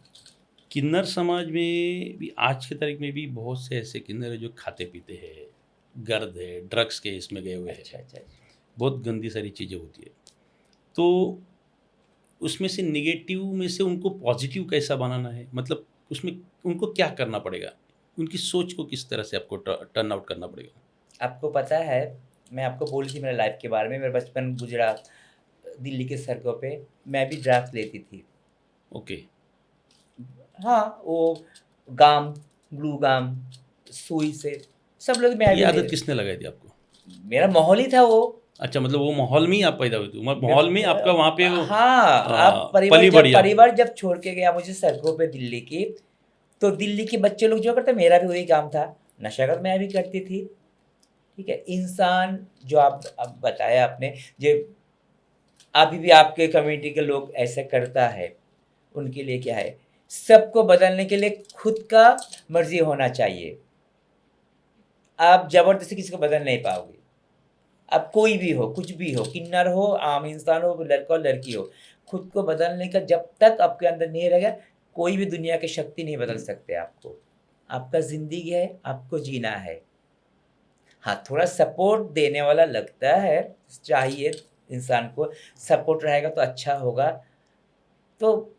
[SPEAKER 2] किन्नर समाज में भी आज की तारीख में भी बहुत से ऐसे किन्नर हैं जो खाते पीते हैं, गर्द है, ड्रग्स के इसमें गए हुए हैं,
[SPEAKER 1] अच्छा अच्छा।
[SPEAKER 2] बहुत गंदी सारी चीज़ें होती है। तो उसमें से नेगेटिव में से उनको पॉजिटिव कैसा बनाना है, मतलब उसमें उनको क्या करना पड़ेगा, उनकी सोच को किस तरह से आपको टर्न आउट करना पड़ेगा?
[SPEAKER 1] आपको पता है, मैं आपको बोली थी मेरे लाइफ के बारे में, मेरा बचपन गुजरा दिल्ली के सड़कों पे, मैं भी ड्रग्स लेती थी।
[SPEAKER 2] ओके।
[SPEAKER 1] हाँ, वो गाम, ग्लू गाम, सुई से सब लोग, मैं
[SPEAKER 2] ये
[SPEAKER 1] भी
[SPEAKER 2] आदत किसने लगाई थी आपको?
[SPEAKER 1] मेरा माहौल ही था वो।
[SPEAKER 2] अच्छा, मतलब वो माहौल में ही आप पैदा हुए थे, माहौल में आपका वहाँ पे वो
[SPEAKER 1] हाँ, आप
[SPEAKER 2] पली बढ़ी आप।
[SPEAKER 1] परिवार जब छोड़ के गया मुझे सड़कों पे दिल्ली की, तो दिल्ली के बच्चे लोग जो करते, मेरा भी वही काम था, नशा कर मैं भी करती थी। ठीक है, इंसान जो आप अब बताया आपने, जो अभी भी आपके कम्युनिटी के लोग ऐसा करता है, उनके लिए क्या है, सबको बदलने के लिए खुद का मर्जी होना चाहिए। आप जबरदस्ती किसी को बदल नहीं पाओगे। अब कोई भी हो, कुछ भी हो, किन्नर हो, आम इंसान हो, लड़का हो, लड़की हो, खुद को बदलने का जब तक आपके अंदर नहीं रहेगा, कोई भी दुनिया की शक्ति नहीं बदल सकते आपको। आपका ज़िंदगी है, आपको जीना है। हाँ, थोड़ा सपोर्ट देने वाला लगता है, चाहिए इंसान को, सपोर्ट रहेगा तो अच्छा होगा। तो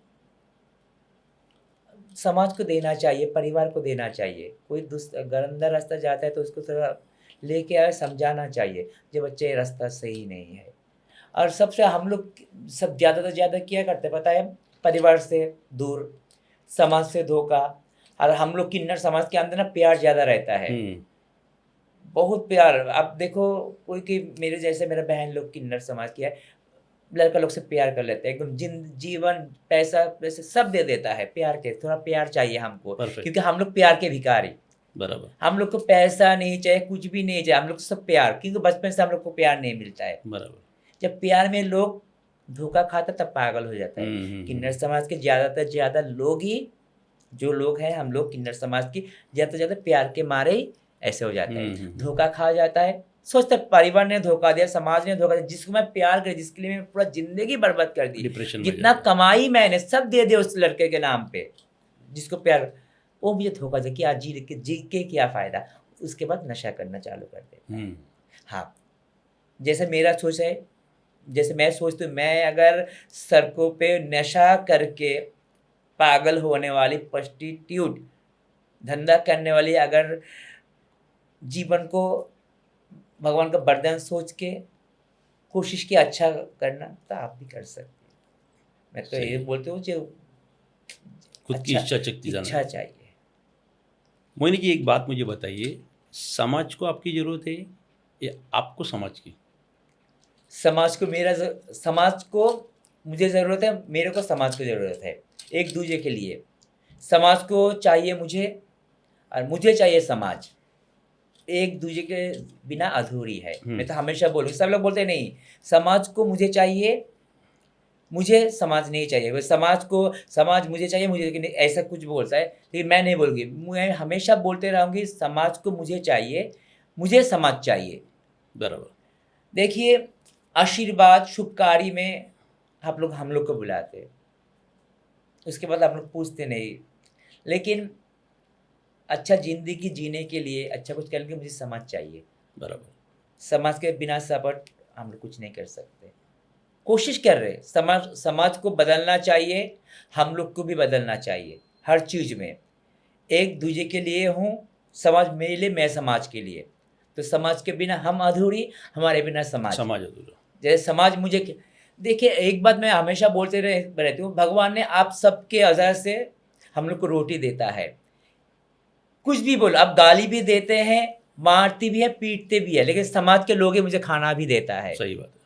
[SPEAKER 1] समाज को देना चाहिए, परिवार को देना चाहिए। कोई गंदा रास्ता जाता है तो उसको थोड़ा लेके आए, समझाना चाहिए, जो बच्चे ये रास्ता सही नहीं है। और सबसे हम लोग सब ज़्यादा से ज़्यादा क्या करते हैं पता है? परिवार से दूर, समाज से धोखा। और हम लोग किन्नर समाज के अंदर ना प्यार ज़्यादा रहता है, बहुत प्यार। आप देखो, कोई कि मेरे जैसे मेरा बहन लोग किन्नर समाज की है, लड़का लोग से प्यार कर लेते हैं एकदम, जीवन पैसा पैसे सब दे देता है प्यार के। थोड़ा प्यार चाहिए हमको, क्योंकि हम लोग प्यार के भिखारी।
[SPEAKER 2] बराबर।
[SPEAKER 1] हम लोग को पैसा नहीं चाहिए, कुछ भी नहीं चाहिए, हम लोग को सब प्यार, क्योंकि बचपन से हम लोग को प्यार नहीं मिलता है।
[SPEAKER 2] बराबर।
[SPEAKER 1] जब प्यार में लोग धोखा खाता तब पागल हो जाता है। किन्नर समाज के ज़्यादातर ज़्यादा लोग ही, जो लोग हैं हम लोग किन्नर समाज की, ज़्यादा से ज़्यादा प्यार के मारे ही ऐसे हो जाता है, धोखा खा जाता है। सोचता है परिवार ने धोखा दिया, समाज ने धोखा दिया, जिसको मैं प्यार कर, जिसके लिए मैं पूरा जिंदगी बर्बाद कर दी, जितना कमाई मैंने सब दे दिया उस लड़के के नाम पे, जिसको प्यार, वो मुझे धोखा दे, क्या जी के क्या फ़ायदा। उसके बाद नशा करना चालू कर देता। हाँ, जैसे मेरा सोच है, जैसे मैं सोचती हूँ, मैं अगर सड़कों पे नशा करके पागल होने वाली प्रोस्टिट्यूट धंधा करने वाली अगर जीवन को भगवान का वरदान सोच के कोशिश की अच्छा करना, तो आप भी कर सकते हैं। मैं तो ये बोलती हूँ जो
[SPEAKER 2] खुद की इच्छा शक्ति
[SPEAKER 1] इच्छा चाहिए।
[SPEAKER 2] मोहिनी जी, एक बात मुझे बताइए, समाज को आपकी ज़रूरत है या आपको समाज की?
[SPEAKER 1] समाज को समाज को मुझे ज़रूरत है, मेरे को समाज को ज़रूरत है, एक दूसरे के लिए। समाज को चाहिए मुझे और मुझे चाहिए समाज। एक दूसरे के बिना अधूरी है। मैं तो हमेशा बोलूँ, सब लोग बोलते हैं नहीं, समाज को मुझे चाहिए, मुझे समाज नहीं चाहिए। वो समाज को समाज मुझे चाहिए, मुझे, लेकिन ऐसा कुछ बोलता है, लेकिन मैं नहीं बोलूँगी। मैं हमेशा बोलते रहूँगी, समाज को मुझे चाहिए, मुझे समाज चाहिए।
[SPEAKER 2] बराबर।
[SPEAKER 1] देखिए, आशीर्वाद शुभकारी में हम लोग को बुलाते हैं, उसके बाद हम लोग पूछते नहीं। लेकिन अच्छा ज़िंदगी जीने के लिए, अच्छा कुछ करने के लिए मुझे समाज चाहिए।
[SPEAKER 2] बराबर।
[SPEAKER 1] समाज के बिना सपोर्ट हम लोग कुछ नहीं कर सकते। कोशिश कर रहे, समाज को बदलना चाहिए, हम लोग को भी बदलना चाहिए हर चीज़ में। एक दूसरे के लिए हूँ, समाज मेरे लिए, मैं समाज के लिए। तो समाज के बिना हम अधूरी, हमारे बिना समाज
[SPEAKER 2] अधूरा।
[SPEAKER 1] जैसे समाज मुझे, देखिए एक बात मैं हमेशा बोलते रहती हूँ, भगवान ने आप सबके अज़र से हम लोग को रोटी देता है। कुछ भी बोलो, आप गाली भी देते हैं, मारती भी है, पीटते भी है, लेकिन समाज के लोग ही मुझे खाना भी देता है।
[SPEAKER 2] सही बात है।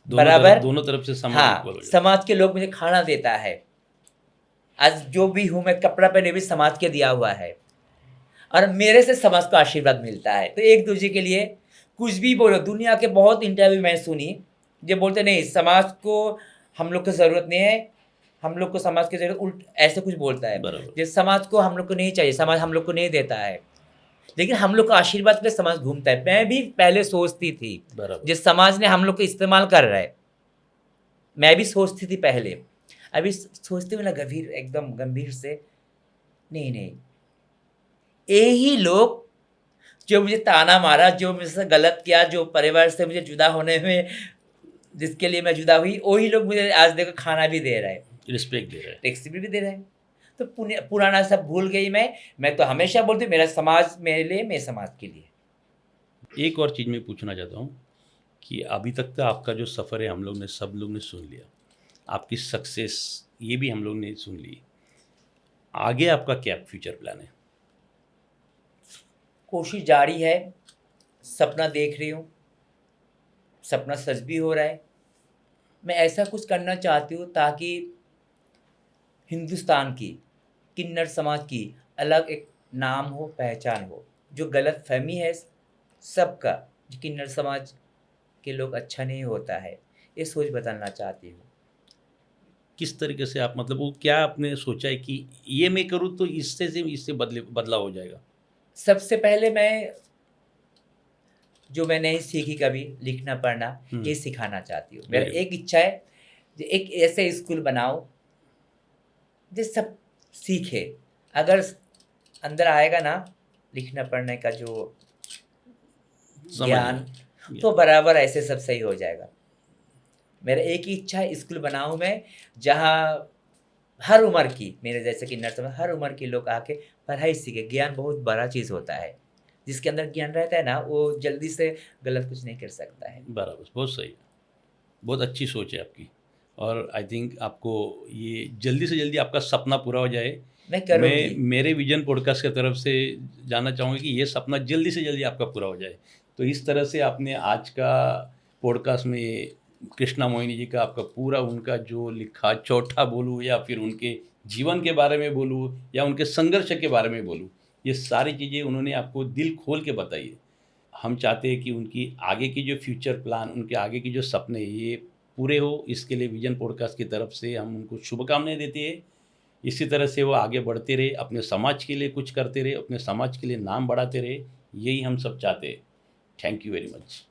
[SPEAKER 1] बराबर,
[SPEAKER 2] दोनों तरफ से समाज
[SPEAKER 1] हाँ, समाज के लोग मुझे खाना देता है। आज जो भी हूँ मैं, कपड़ा पहने भी समाज के दिया हुआ है, और मेरे से समाज को आशीर्वाद मिलता है। तो एक दूसरे के लिए कुछ भी बोलो। दुनिया के बहुत इंटरव्यू मैं सुनी, जो बोलते नहीं समाज को हम लोग को ज़रूरत नहीं है, हम लोग को समाज की जरूरत, उल्ट ऐसे कुछ बोलता है, जैसे समाज को हम लोग को नहीं चाहिए, समाज हम लोग को नहीं देता है, लेकिन हम लोग को आशीर्वाद के लिए समाज घूमता है। मैं भी पहले सोचती थी जिस समाज ने हम लोग को इस्तेमाल कर रहा है, मैं भी सोचती थी पहले, अभी सोचते हुए ना गंभीर, एकदम गंभीर से, नहीं, यही लोग जो मुझे ताना मारा, जो मुझसे गलत किया, जो परिवार से मुझे जुदा होने में, जिसके लिए मैं जुदा हुई, वही लोग मुझे आज देखो खाना भी दे रहा है,
[SPEAKER 2] रिस्पेक्ट दे रहा है,
[SPEAKER 1] रिस्पेक्ट भी दे रहा है। तो पुराना सब भूल गई मैं तो हमेशा बोलती हूँ, मेरा समाज मेरे लिए, मैं समाज के लिए।
[SPEAKER 2] एक और चीज़ मैं पूछना चाहता हूँ कि अभी तक तो आपका जो सफ़र है हम लोग ने, सब लोग ने सुन लिया, आपकी सक्सेस ये भी हम लोग ने सुन ली, आगे आपका क्या फ्यूचर प्लान है?
[SPEAKER 1] कोशिश जारी है, सपना देख रही हूँ, सपना सच भी हो रहा है। मैं ऐसा कुछ करना चाहती हूँ ताकि हिंदुस्तान की, किन्नर समाज की अलग एक नाम हो, पहचान हो। जो गलत फहमी है सबका, किन्नर समाज के लोग अच्छा नहीं होता है, ये सोच बदलना चाहती हूँ।
[SPEAKER 2] किस तरीके से आप, मतलब वो क्या आपने सोचा है कि ये मैं करूँ तो इससे बदलाव हो जाएगा?
[SPEAKER 1] सबसे पहले जो मैं नहीं सीखी कभी लिखना पढ़ना, ये सिखाना चाहती हूँ। मेरा
[SPEAKER 2] Very
[SPEAKER 1] एक इच्छा है कि एक ऐसे स्कूल बनाओ जो सब सीखे। अगर अंदर आएगा ना लिखना पढ़ने का जो
[SPEAKER 2] समझ
[SPEAKER 1] ज्ञान,
[SPEAKER 2] गया।
[SPEAKER 1] तो बराबर ऐसे सब सही हो जाएगा। मेरा एक ही इच्छा है, स्कूल बनाऊं मैं जहाँ हर उम्र की, मेरे जैसे कि नर्स में हर उम्र के लोग आके पढ़ाई सीखे। ज्ञान बहुत बड़ा चीज़ होता है, जिसके अंदर ज्ञान रहता है ना वो जल्दी से गलत कुछ नहीं कर सकता है।
[SPEAKER 2] बराबर, बहुत सही है। बहुत अच्छी सोच है आपकी, और आई थिंक आपको ये जल्दी से जल्दी आपका सपना पूरा हो जाए।
[SPEAKER 1] मैं करूँगी।
[SPEAKER 2] मैं मेरे विजन पॉडकास्ट की तरफ से जानना चाहूँगा कि ये सपना जल्दी से जल्दी आपका पूरा हो जाए। तो इस तरह से आपने आज का पॉडकास्ट में कृष्णा मोहिनी जी का आपका पूरा उनका जो लिखा चौथा बोलूँ या फिर उनके जीवन के बारे में बोलूँ या उनके संघर्ष के बारे में बोलूँ, ये सारी चीज़ें उन्होंने आपको दिल खोल के बताई है। हम चाहते हैं कि उनकी आगे की जो फ्यूचर प्लान, उनके आगे की जो सपने ये पूरे हो, इसके लिए विजन पॉडकास्ट की तरफ से हम उनको शुभकामनाएं देते हैं। इसी तरह से वो आगे बढ़ते रहे, अपने समाज के लिए कुछ करते रहे, अपने समाज के लिए नाम बढ़ाते रहे, यही हम सब चाहते हैं। Thank you very much.